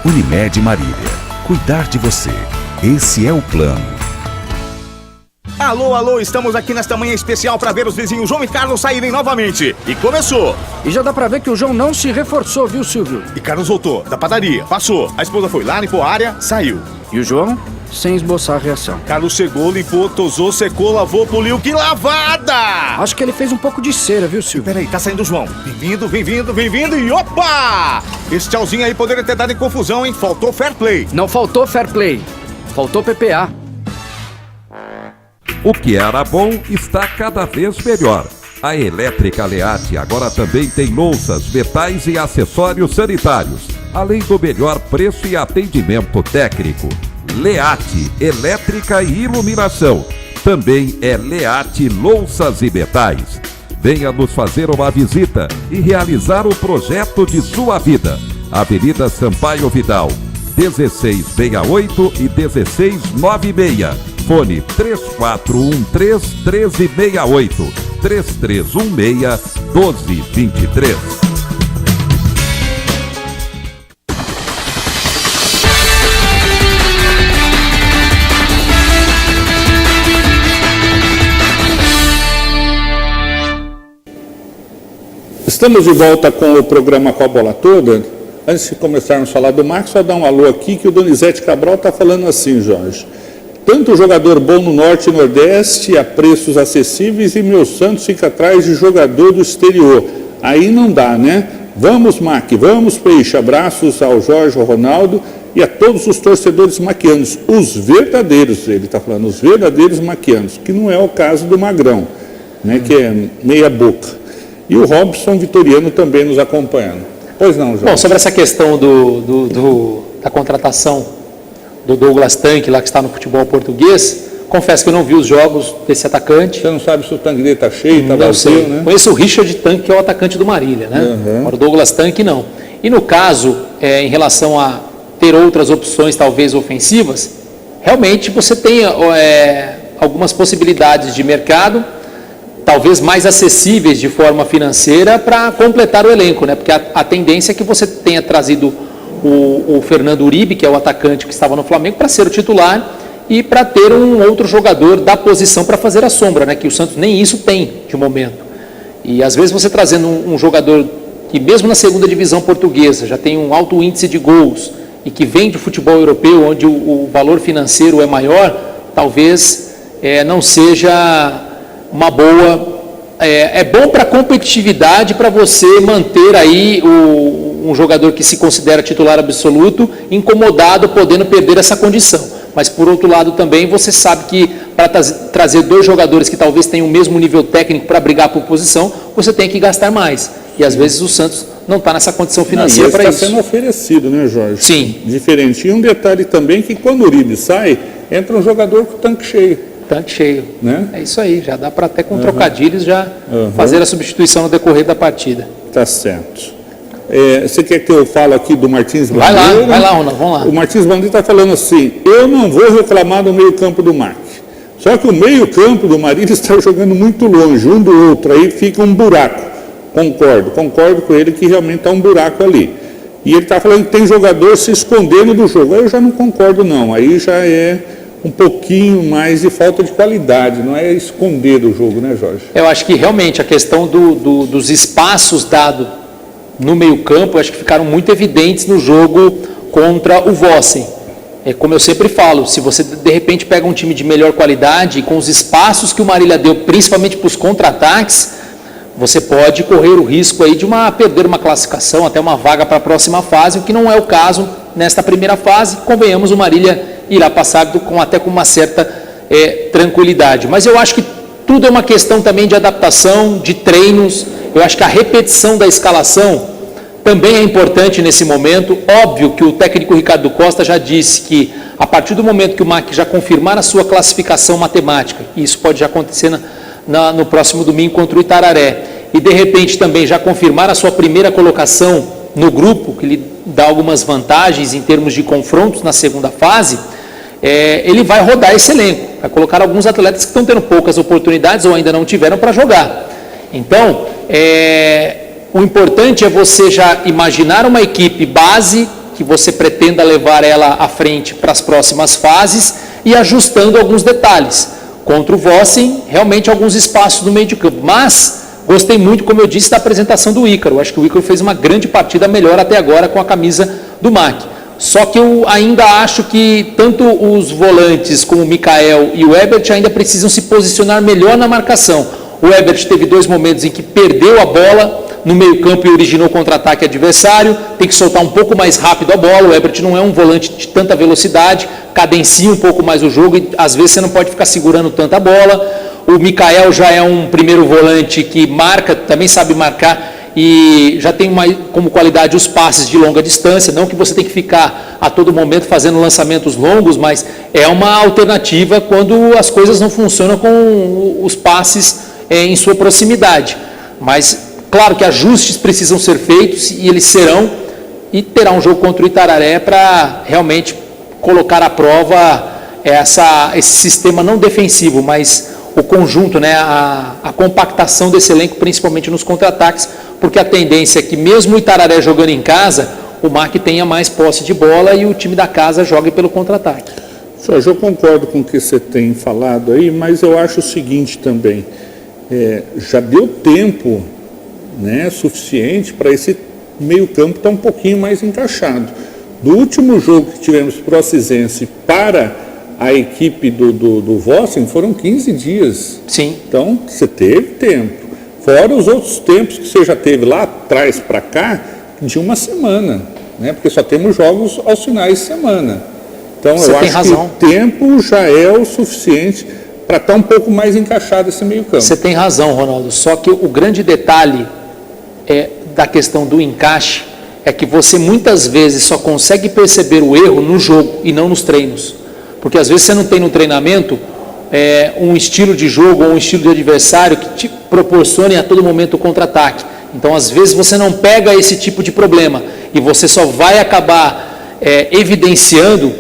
Unimed Marília. Cuidar de você. Esse é o plano. Alô, alô, estamos aqui nesta manhã especial para ver os vizinhos João e Carlos saírem novamente. E começou. E já dá pra ver que o João não se reforçou, viu, Silvio? E Carlos voltou da padaria, passou. A esposa foi lá, limpou a área, saiu. E o João, sem esboçar reação. Carlos chegou, limpou, tosou, secou, lavou, poliu. Que lavada! Acho que ele fez um pouco de cera, viu, Silvio? Peraí, tá saindo o João. Bem-vindo, bem-vindo, bem-vindo e opa! Esse tchauzinho aí poderia ter dado em confusão, hein? Faltou fair play. Não faltou fair play. Faltou PPA. O que era bom está cada vez melhor. A Elétrica Leate agora também tem louças, metais e acessórios sanitários, além do melhor preço e atendimento técnico. Leate, elétrica e iluminação. Também é Leate Louças e Metais. Venha nos fazer uma visita e realizar o projeto de sua vida. Avenida Sampaio Vidal, 1668 e 1696. Fone 3413-1368, 3316-1223. Estamos de volta com o programa Com a Bola Toda. Antes de começarmos a falar do Marcos, só dar um alô aqui que o Donizete Cabral está falando assim, Jorge. Tanto jogador bom no Norte e Nordeste a preços acessíveis e meu Santos fica atrás de jogador do exterior. Aí não dá, né? Vamos, Mac, vamos, Peixe. Abraços ao Jorge, ao Ronaldo e a todos os torcedores maquianos. Os verdadeiros, ele está falando, os verdadeiros maquianos, que não é o caso do Magrão, né? Que é meia boca. E o Robson Vitoriano também nos acompanhando. Pois não, Jorge? Bom, sobre essa questão da contratação do Douglas Tanque, lá que está no futebol português, confesso que eu não vi os jogos desse atacante. Você não sabe se o tanque dele está cheio, está vazio, sei. Né? Conheço o Richard Tanque, que é o atacante do Marília, né? Uhum. Agora o Douglas Tanque, não. E no caso, em relação a ter outras opções, talvez ofensivas, realmente você tem algumas possibilidades de mercado, talvez mais acessíveis de forma financeira para completar o elenco, né? Porque a tendência é que você tenha trazido o Fernando Uribe, que é o atacante que estava no Flamengo, para ser o titular e para ter um outro jogador da posição para fazer a sombra, né? Que o Santos nem isso tem de momento. E às vezes você trazendo um jogador que mesmo na segunda divisão portuguesa já tem um alto índice de gols e que vem de futebol europeu, onde o valor financeiro é maior, talvez não seja uma boa... É bom para a competitividade, para você manter aí um jogador que se considera titular absoluto, incomodado, podendo perder essa condição. Mas, por outro lado, também você sabe que para trazer dois jogadores que talvez tenham o mesmo nível técnico para brigar por posição, você tem que gastar mais. E, às vezes, o Santos não está nessa condição financeira para isso. Está sendo oferecido, né, Jorge? Sim. Diferente. E um detalhe também, que quando o Uribe sai, entra um jogador com o tanque cheio. Tanque cheio, né? É isso aí, já dá para até com trocadilhos já fazer a substituição no decorrer da partida. Tá certo. Você quer que eu fale aqui do Martins Bandeira? Vai lá, Ronaldo, vamos lá. O Martins Bandeira está falando assim, eu não vou reclamar do meio campo do Marc. Só que o meio campo do Marília está jogando muito longe, um do outro, aí fica um buraco. Concordo com ele que realmente está um buraco ali. E ele está falando que tem jogador se escondendo do jogo. Eu já não concordo não, aí já é um pouquinho mais de falta de qualidade, não é esconder do jogo, né, Jorge? Eu acho que realmente a questão dos espaços dados no meio-campo, acho que ficaram muito evidentes no jogo contra o Vossen. Como eu sempre falo, se você de repente pega um time de melhor qualidade, com os espaços que o Marília deu, principalmente para os contra-ataques, você pode correr o risco aí de perder uma classificação, até uma vaga para a próxima fase, o que não é o caso nesta primeira fase. Convenhamos, o Marília irá passar até com uma certa tranquilidade. Mas eu acho que tudo é uma questão também de adaptação, de treinos. Eu acho que a repetição da escalação também é importante nesse momento. Óbvio que o técnico Ricardo Costa já disse que a partir do momento que o MAC já confirmar a sua classificação matemática, e isso pode já acontecer no próximo domingo contra o Itararé, e de repente também já confirmar a sua primeira colocação no grupo, que lhe dá algumas vantagens em termos de confrontos na segunda fase, ele vai rodar esse elenco, vai colocar alguns atletas que estão tendo poucas oportunidades ou ainda não tiveram para jogar. Então, o importante é você já imaginar uma equipe base, que você pretenda levar ela à frente para as próximas fases e ajustando alguns detalhes. Contra o Vossen, realmente alguns espaços no meio de campo, mas gostei muito, como eu disse, da apresentação do Ícaro. Acho que o Ícaro fez uma grande partida, melhor até agora com a camisa do MAC. Só que eu ainda acho que tanto os volantes como o Mikael e o Ebert ainda precisam se posicionar melhor na marcação. O Ebert teve 2 momentos em que perdeu a bola no meio campo e originou contra-ataque adversário, tem que soltar um pouco mais rápido a bola. O Ebert não é um volante de tanta velocidade, cadencia um pouco mais o jogo e às vezes você não pode ficar segurando tanta bola. O Mikael já é um primeiro volante que marca, também sabe marcar e já tem como qualidade os passes de longa distância, não que você tem que ficar a todo momento fazendo lançamentos longos, mas é uma alternativa quando as coisas não funcionam com os passes em sua proximidade. Mas claro que ajustes precisam ser feitos e eles serão, e terá um jogo contra o Itararé para realmente colocar à prova esse sistema não defensivo, mas o conjunto, né, a compactação desse elenco, principalmente nos contra-ataques, porque a tendência é que mesmo o Itararé jogando em casa, o MAC tenha mais posse de bola e o time da casa jogue pelo contra-ataque. Jorge, eu concordo com o que você tem falado aí, mas eu acho o seguinte também, já deu tempo, né, suficiente para esse meio campo estar um pouquinho mais encaixado. Do último jogo que tivemos para o Assisense para a equipe do Vossen foram 15 dias. Sim. Então, você teve tempo. Fora os outros tempos que você já teve lá atrás para cá, de uma semana, né? Porque só temos jogos aos finais de semana. Então, você eu tem acho razão. que o tempo já é o suficiente para estar um pouco mais encaixado esse meio campo. Você tem razão, Ronaldo. Só que o grande detalhe da questão do encaixe é que você muitas vezes só consegue perceber o erro no jogo e não nos treinos. Porque às vezes você não tem no treinamento um estilo de jogo ou um estilo de adversário que te proporcione a todo momento o contra-ataque. Então às vezes você não pega esse tipo de problema e você só vai acabar evidenciando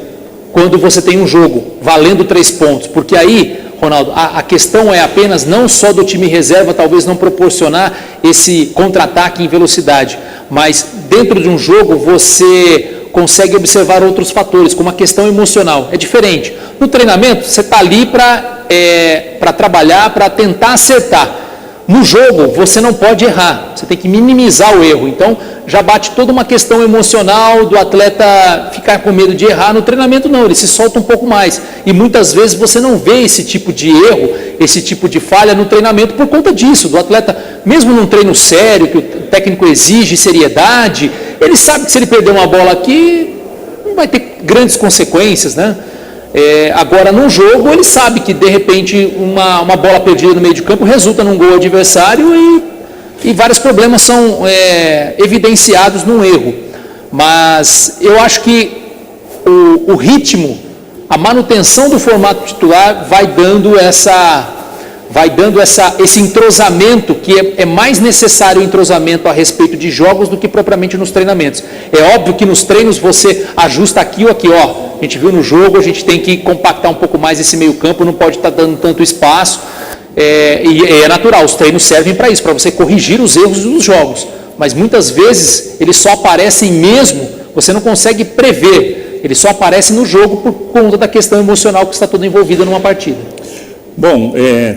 quando você tem um jogo valendo 3 pontos. Porque aí, Ronaldo, a questão é apenas não só do time reserva talvez não proporcionar esse contra-ataque em velocidade, mas dentro de um jogo você consegue observar outros fatores, como a questão emocional. É diferente. No treinamento, você está ali para trabalhar, para tentar acertar. No jogo, você não pode errar, você tem que minimizar o erro. Então, já bate toda uma questão emocional do atleta ficar com medo de errar. No treinamento, não, ele se solta um pouco mais. E muitas vezes você não vê esse tipo de erro, esse tipo de falha no treinamento por conta disso. Do atleta, mesmo num treino sério, que o técnico exige seriedade, ele sabe que se ele perder uma bola aqui, não vai ter grandes consequências, né? Agora, num jogo, ele sabe que, de repente, uma bola perdida no meio de campo resulta num gol adversário e vários problemas são evidenciados num erro. Mas eu acho que o ritmo, a manutenção do formato titular vai dando esse entrosamento, que é mais necessário o entrosamento a respeito de jogos do que propriamente nos treinamentos. É óbvio que nos treinos você ajusta aqui ou aqui, ó. A gente viu no jogo, a gente tem que compactar um pouco mais esse meio campo, não pode estar dando tanto espaço. E é natural, os treinos servem para isso, para você corrigir os erros dos jogos. Mas muitas vezes eles só aparecem mesmo, você não consegue prever. Eles só aparecem no jogo por conta da questão emocional que está toda envolvida numa partida. Bom,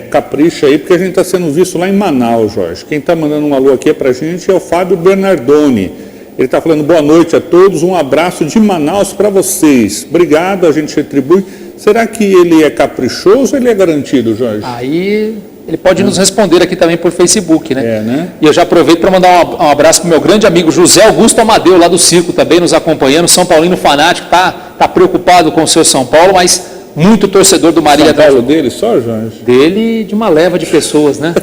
capricha aí, porque a gente está sendo visto lá em Manaus, Jorge. Quem está mandando um alô aqui para a gente é o Fábio Bernardoni. Ele está falando boa noite a todos, um abraço de Manaus para vocês. Obrigado, a gente retribui. Será que ele é caprichoso ou ele é garantido, Jorge? Aí ele pode nos responder aqui também por Facebook, né? Né? E eu já aproveito para mandar um abraço para o meu grande amigo José Augusto Amadeu, lá do Circo, também nos acompanhando, São Paulino fanático, tá preocupado com o seu São Paulo, mas muito torcedor do Marília. São Paulo dele só, Jorge? Dele e de uma leva de pessoas, né?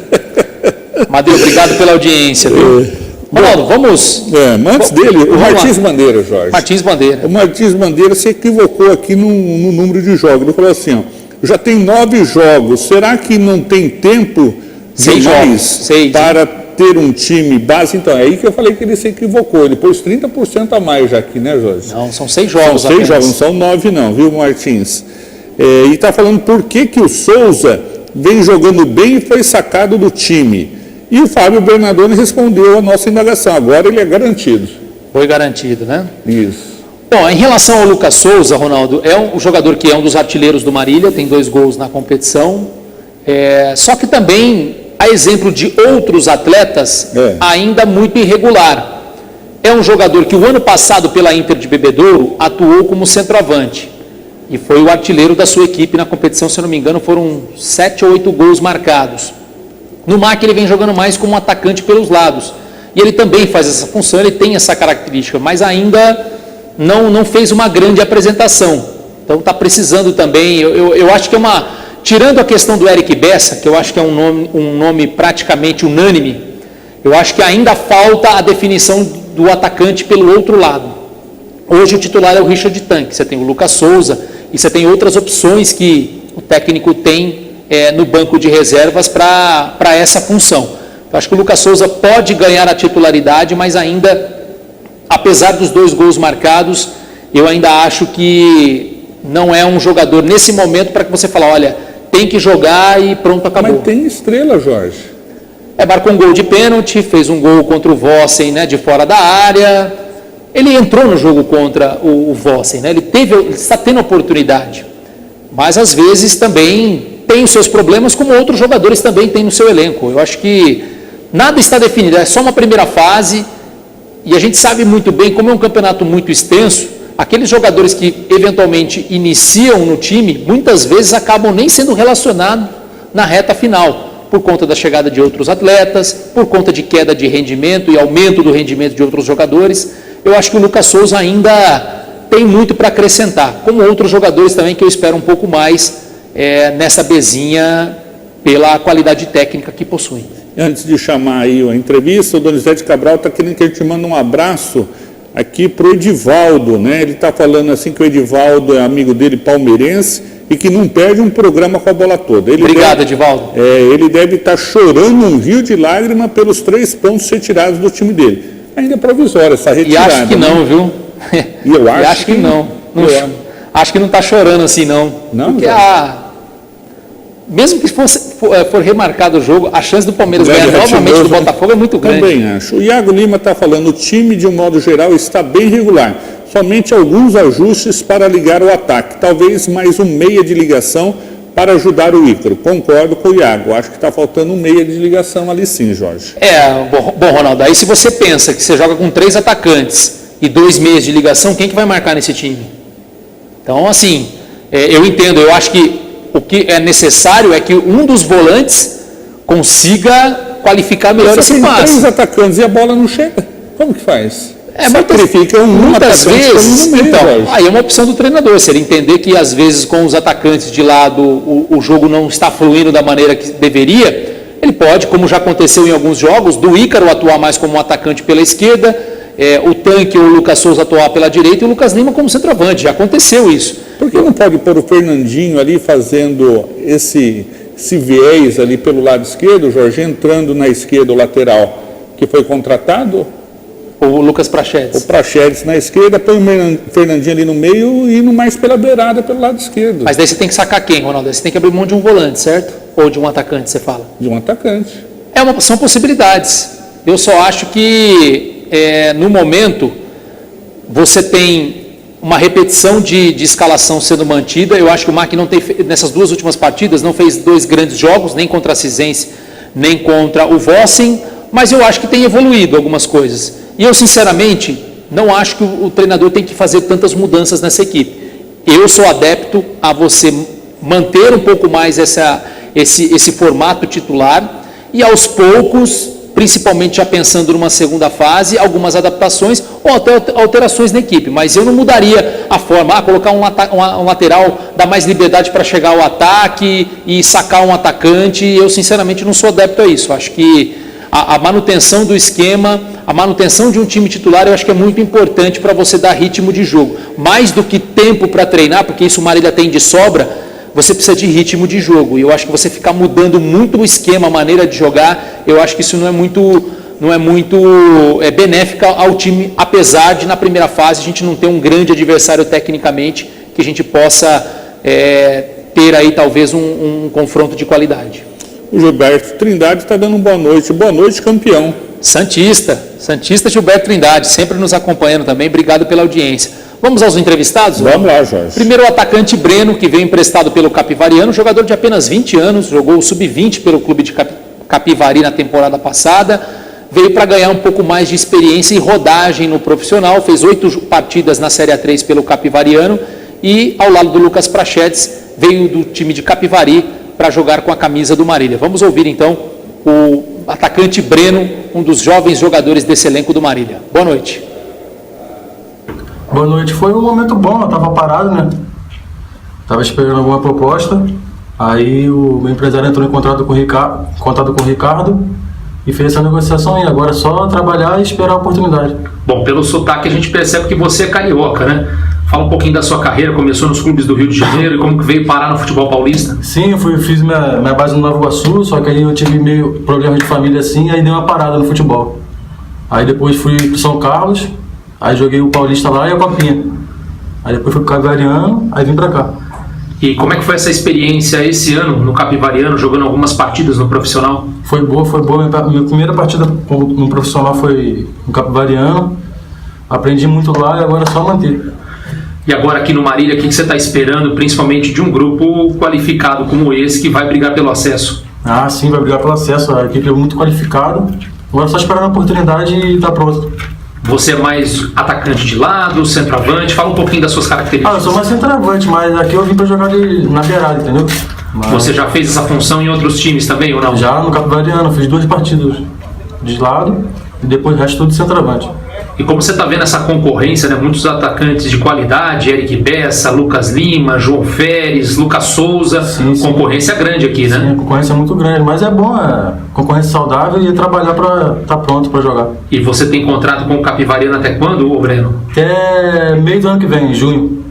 Amadeu, obrigado pela audiência, viu? Ronaldo, vamos... Mas antes dele, o Martins Bandeira, Jorge. Martins Bandeira. O Martins Bandeira se equivocou aqui no número de jogos. Ele falou assim, ó, já tem 9 jogos. Será que não tem tempo 6 demais jogos, para ter um time base? Então, é aí que eu falei que ele se equivocou. Ele pôs 30% a mais já aqui, né, Jorge? Não, são 6 jogos. São 6 jogos, não são 9 não, viu, Martins? E está falando por que o Souza vem jogando bem e foi sacado do time. E o Fábio Bernardoni respondeu a nossa indagação. Agora ele é garantido. Foi garantido, né? Isso. Bom, em relação ao Lucas Souza, Ronaldo, é um jogador que é um dos artilheiros do Marília, tem 2 gols na competição. Só que também, a exemplo de outros atletas, ainda muito irregular. É um jogador que o ano passado, pela Inter de Bebedouro, atuou como centroavante. E foi o artilheiro da sua equipe na competição, se eu não me engano, foram 7 ou 8 gols marcados. No MAC ele vem jogando mais como um atacante pelos lados. E ele também faz essa função, ele tem essa característica, mas ainda não fez uma grande apresentação. Então está precisando também, eu acho que é uma... Tirando a questão do Eric Bessa, que eu acho que é um nome praticamente unânime, eu acho que ainda falta a definição do atacante pelo outro lado. Hoje o titular é o Richard Tanque, você tem o Lucas Souza e você tem outras opções que o técnico tem no banco de reservas para essa função. Eu acho que o Lucas Souza pode ganhar a titularidade, mas ainda, apesar dos 2 gols marcados, eu ainda acho que não é um jogador nesse momento para que você fale, olha, tem que jogar e pronto, acabou. Mas tem estrela, Jorge. Marcou um gol de pênalti, fez um gol contra o Vossen, né, de fora da área. Ele entrou no jogo contra o Vossen, né, ele está tendo oportunidade. Mas às vezes também tem os seus problemas, como outros jogadores também têm no seu elenco. Eu acho que nada está definido, é só uma primeira fase, e a gente sabe muito bem, como é um campeonato muito extenso, aqueles jogadores que eventualmente iniciam no time, muitas vezes acabam nem sendo relacionados na reta final, por conta da chegada de outros atletas, por conta de queda de rendimento e aumento do rendimento de outros jogadores. Eu acho que o Lucas Souza ainda tem muito para acrescentar, como outros jogadores também que eu espero um pouco mais nessa bezinha pela qualidade técnica que possuem. Antes de chamar aí a entrevista, o Donizete Cabral está querendo que a gente mande um abraço aqui para o Edivaldo, né? Ele está falando assim que o Edivaldo é amigo dele, palmeirense, e que não perde um programa com a bola toda. Obrigado, Edivaldo. Ele deve estar chorando um rio de lágrima pelos 3 pontos retirados do time dele. Ainda é provisória essa retirada. E acho que não, viu? E eu acho que não. Acho que não está chorando assim, não. Não, porque mesmo que for remarcado o jogo, a chance do Palmeiras ganhar novamente do Botafogo é muito grande. Também acho. O Iago Lima está falando, o time de um modo geral está bem regular. Somente alguns ajustes para ligar o ataque. Talvez mais um meia de ligação para ajudar o Ícaro. Concordo com o Iago. Acho que está faltando um meia de ligação ali sim, Jorge. Bom, Ronaldo, aí se você pensa que você joga com 3 atacantes e 2 meias de ligação, quem que vai marcar nesse time? Então, assim, eu entendo, eu acho que o que é necessário é que um dos volantes consiga qualificar melhor esse passe. Tem 3 atacantes e a bola não chega. Como que faz? Sacrifica muitas vezes. Então, aí é uma opção do treinador. Se ele entender que às vezes com os atacantes de lado o jogo não está fluindo da maneira que deveria, ele pode, como já aconteceu em alguns jogos, do Ícaro atuar mais como um atacante pela esquerda, o Tanque ou o Lucas Souza atuar pela direita e o Lucas Lima como centroavante. Já aconteceu isso. Por que não pode pôr o Fernandinho ali fazendo esse viés ali pelo lado esquerdo, Jorge, entrando na esquerda o lateral que foi contratado? O Lucas Prachedes. O Prachedes na esquerda, põe o Fernandinho ali no meio e indo mais pela beirada, pelo lado esquerdo. Mas daí você tem que sacar quem, Ronaldo? Você tem que abrir mão de um volante, certo? Ou de um atacante, você fala? De um atacante. São possibilidades. Eu só acho que, no momento, você tem uma repetição de escalação sendo mantida. Eu acho que o Mac não tem, nessas 2 últimas partidas, não fez 2 grandes jogos, nem contra a Cisense, nem contra o Vossen, mas eu acho que tem evoluído algumas coisas. E eu, sinceramente, não acho que o treinador tem que fazer tantas mudanças nessa equipe. Eu sou adepto a você manter um pouco mais esse formato titular e, aos poucos, principalmente já pensando numa segunda fase, algumas adaptações ou até alterações na equipe. Mas eu não mudaria a forma, colocar um lateral, dar mais liberdade para chegar ao ataque e sacar um atacante. Eu, sinceramente, não sou adepto a isso. Acho que a manutenção do esquema, a manutenção de um time titular, eu acho que é muito importante para você dar ritmo de jogo. Mais do que tempo para treinar, porque isso o Marília tem de sobra, você precisa de ritmo de jogo. E eu acho que você ficar mudando muito o esquema, a maneira de jogar, eu acho que isso não é muito benéfica ao time, apesar de na primeira fase a gente não ter um grande adversário tecnicamente que a gente possa ter aí talvez um confronto de qualidade. O Gilberto Trindade está dando boa noite, campeão. Santista Gilberto Trindade, sempre nos acompanhando também, obrigado pela audiência. Vamos aos entrevistados? Vamos lá, Jorge. Primeiro o atacante Breno, que veio emprestado pelo Capivariano, jogador de apenas 20 anos, jogou o Sub-20 pelo clube de Capivari na temporada passada, veio para ganhar um pouco mais de experiência e rodagem no profissional, fez 8 partidas na Série A3 pelo Capivariano e, ao lado do Lucas Prachetes, veio do time de Capivari para jogar com a camisa do Marília. Vamos ouvir então o atacante Breno, um dos jovens jogadores desse elenco do Marília. Boa noite. Boa noite, foi um momento bom, eu estava parado, né? Estava esperando alguma proposta, aí o empresário entrou em contato com o Ricardo e fez essa negociação e agora é só trabalhar e esperar a oportunidade. Bom, pelo sotaque a gente percebe que você é carioca, né? Fala um pouquinho da sua carreira, começou nos clubes do Rio de Janeiro e como que veio parar no futebol paulista? Sim, eu fiz minha base no Nova Iguaçu, só que aí eu tive meio problema de família assim, aí dei uma parada no futebol. Aí depois fui pro São Carlos, aí joguei o Paulista lá e a Copinha. Aí depois fui pro Capivariano, aí vim pra cá. E como é que foi essa experiência esse ano no Capivariano, jogando algumas partidas no profissional? Foi boa. Minha primeira partida no profissional foi no Capivariano. Aprendi muito lá e agora é só manter. E agora aqui no Marília, o que você está esperando, principalmente de um grupo qualificado como esse, que vai brigar pelo acesso? Ah, sim, vai brigar pelo acesso. A equipe é muito qualificada. Agora é só esperar a oportunidade e tá pronto. Você é mais atacante de lado, centroavante? Fala um pouquinho das suas características. Eu sou mais centroavante, mas aqui eu vim pra jogar na beirada, entendeu? Você já fez essa função em outros times também, ou não? Já no Capivariano, fiz 2 partidas de lado e depois o resto tudo de centroavante. E como você está vendo essa concorrência, né? Muitos atacantes de qualidade, Eric Bessa, Lucas Lima, João Feres, Lucas Souza, sim. Concorrência grande aqui, né? Sim, a concorrência é muito grande, mas é bom, concorrência saudável e trabalhar para estar pronto para jogar. E você tem contrato com o Capivariano até quando, Breno? Até meio do ano que vem, em junho.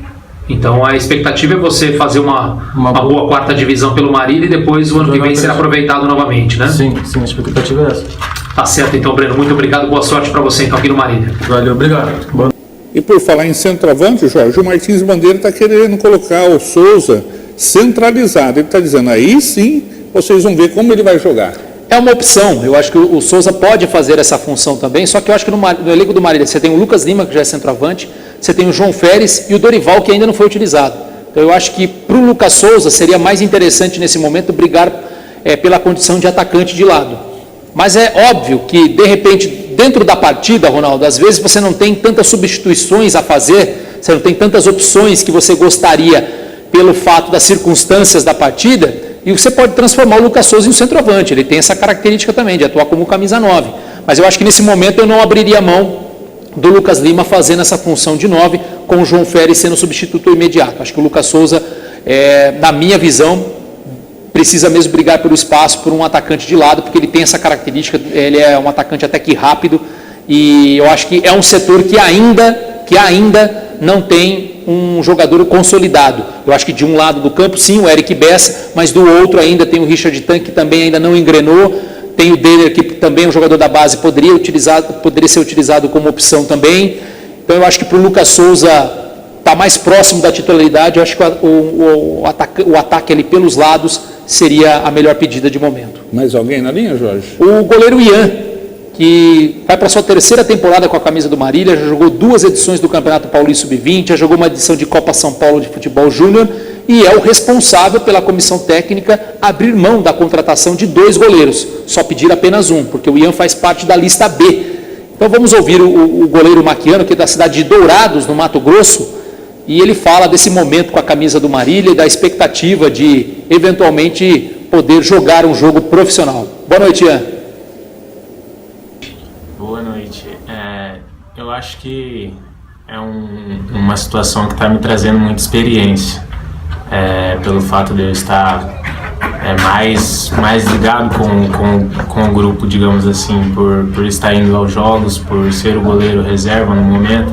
Então a expectativa é você fazer uma boa 4ª divisão pelo Marília e depois o ano que vem ser aproveitado novamente, né? Sim, a expectativa é essa. Tá certo então, Breno, muito obrigado, boa sorte para você então aqui no Marília. Valeu, obrigado. Boa. E por falar em centroavante, Jorge, o Martins Bandeira está querendo colocar o Souza centralizado. Ele está dizendo, aí sim, vocês vão ver como ele vai jogar. É uma opção, eu acho que o Souza pode fazer essa função também, só que eu acho que no elenco do Marília você tem o Lucas Lima, que já é centroavante, você tem o João Feres e o Dorival, que ainda não foi utilizado. Então eu acho que para o Lucas Souza seria mais interessante nesse momento brigar pela condição de atacante de lado. Mas é óbvio que, de repente, dentro da partida, Ronaldo, às vezes você não tem tantas substituições a fazer, você não tem tantas opções que você gostaria pelo fato das circunstâncias da partida, e você pode transformar o Lucas Souza em um centroavante. Ele tem essa característica também, de atuar como camisa 9. Mas eu acho que nesse momento eu não abriria mão do Lucas Lima fazendo essa função de 9, com o João Feres sendo substituto imediato. Acho que o Lucas Souza, na minha visão, precisa mesmo brigar pelo espaço por um atacante de lado, porque ele tem essa característica, ele é um atacante até que rápido, e eu acho que é um setor que ainda não tem um jogador consolidado. Eu acho que de um lado do campo, sim, o Eric Bessa, mas do outro ainda tem o Richard Tan, que também ainda não engrenou, tem o Denner, que também é um jogador da base, poderia ser utilizado como opção também. Então eu acho que para o Lucas Souza estar mais próximo da titularidade, eu acho que o ataque ali pelos lados seria a melhor pedida de momento. Mais alguém na linha, Jorge? O goleiro Ian, que vai para sua 3ª temporada com a camisa do Marília, já jogou 2 edições do Campeonato Paulista Sub-20, já jogou uma edição de Copa São Paulo de Futebol Júnior e é o responsável pela comissão técnica abrir mão da contratação de 2 goleiros, só pedir apenas um, porque o Ian faz parte da lista B. Então vamos ouvir o goleiro Maquiano, que é da cidade de Dourados, no Mato Grosso, e ele fala desse momento com a camisa do Marília e da expectativa de, eventualmente, poder jogar um jogo profissional. Boa noite, Ian. Boa noite. Eu acho que é uma situação que está me trazendo muita experiência, pelo fato de eu estar mais ligado com o grupo, digamos assim, por estar indo aos jogos, por ser o goleiro reserva no momento.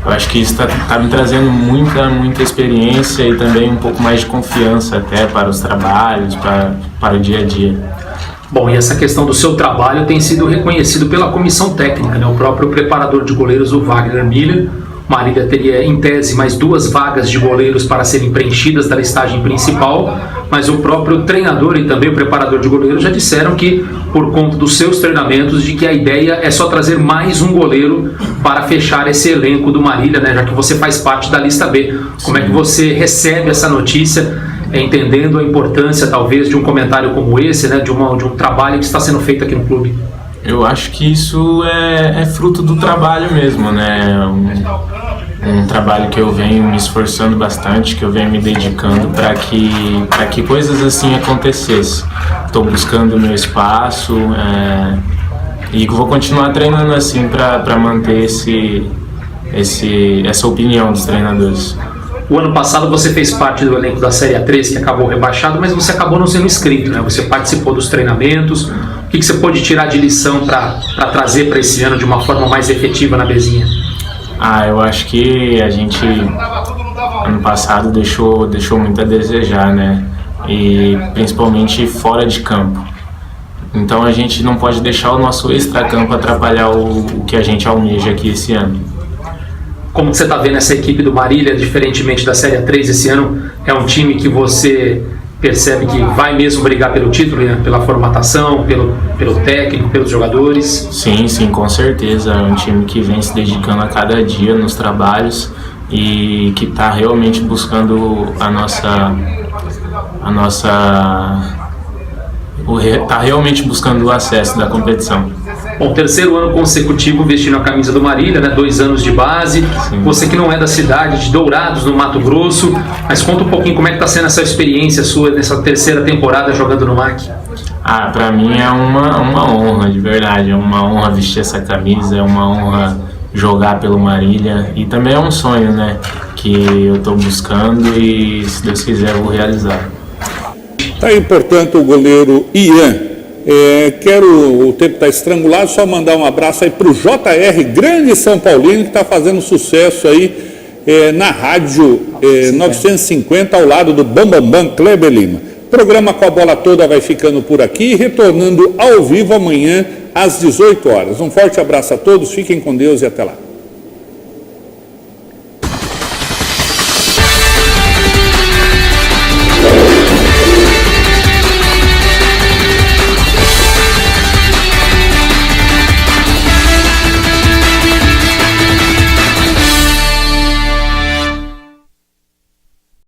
eu acho que isso tá me trazendo muita experiência e também um pouco mais de confiança até para os trabalhos, para o dia a dia. Bom, e essa questão do seu trabalho tem sido reconhecido pela comissão técnica, né? O próprio preparador de goleiros, o Wagner Miller. Marília teria, em tese, mais 2 vagas de goleiros para serem preenchidas da listagem principal, mas o próprio treinador e também o preparador de goleiros já disseram que, por conta dos seus treinamentos, de que a ideia é só trazer mais um goleiro para fechar esse elenco do Marília, né? Já que você faz parte da lista B. Como é que você recebe essa notícia, entendendo a importância, talvez, de um comentário como esse, né? De um trabalho que está sendo feito aqui no clube? Eu acho que isso é fruto do trabalho mesmo, né? Um trabalho que eu venho me esforçando bastante, que eu venho me dedicando para que coisas assim acontecessem. Estou buscando o meu espaço e vou continuar treinando assim para manter essa opinião dos treinadores. O ano passado você fez parte do elenco da Série A3, que acabou rebaixado, mas você acabou não sendo inscrito, né? Você participou dos treinamentos. O que você pode tirar de lição para trazer para esse ano de uma forma mais efetiva na Bezinha? Eu acho que a gente, ano passado, deixou muito a desejar, né? E principalmente fora de campo. Então a gente não pode deixar o nosso extracampo atrapalhar o que a gente almeja aqui esse ano. Como você está vendo essa equipe do Marília, diferentemente da Série A3 esse ano, é um time que você percebe que vai mesmo brigar pelo título, né? Pela formatação, pelo técnico, pelos jogadores? Sim, com certeza. É um time que vem se dedicando a cada dia nos trabalhos e que está realmente buscando está realmente buscando o acesso da competição. Bom, 3º ano consecutivo vestindo a camisa do Marília, né? 2 anos de base. Sim. Você que não é da cidade, de Dourados, no Mato Grosso, mas conta um pouquinho como é que está sendo essa experiência sua nessa 3ª temporada jogando no MAC. Para mim é uma honra, de verdade. É uma honra vestir essa camisa, é uma honra jogar pelo Marília e também é um sonho, né? Que eu estou buscando e, se Deus quiser, eu vou realizar. Está aí, portanto, o goleiro Ian. O tempo está estrangulado, só mandar um abraço aí para o JR, grande São Paulino, que está fazendo sucesso aí na rádio 950, ao lado do Bambambam Kleber Lima. Programa Com a Bola Toda vai ficando por aqui, retornando ao vivo amanhã às 18 horas. Um forte abraço a todos, fiquem com Deus e até lá.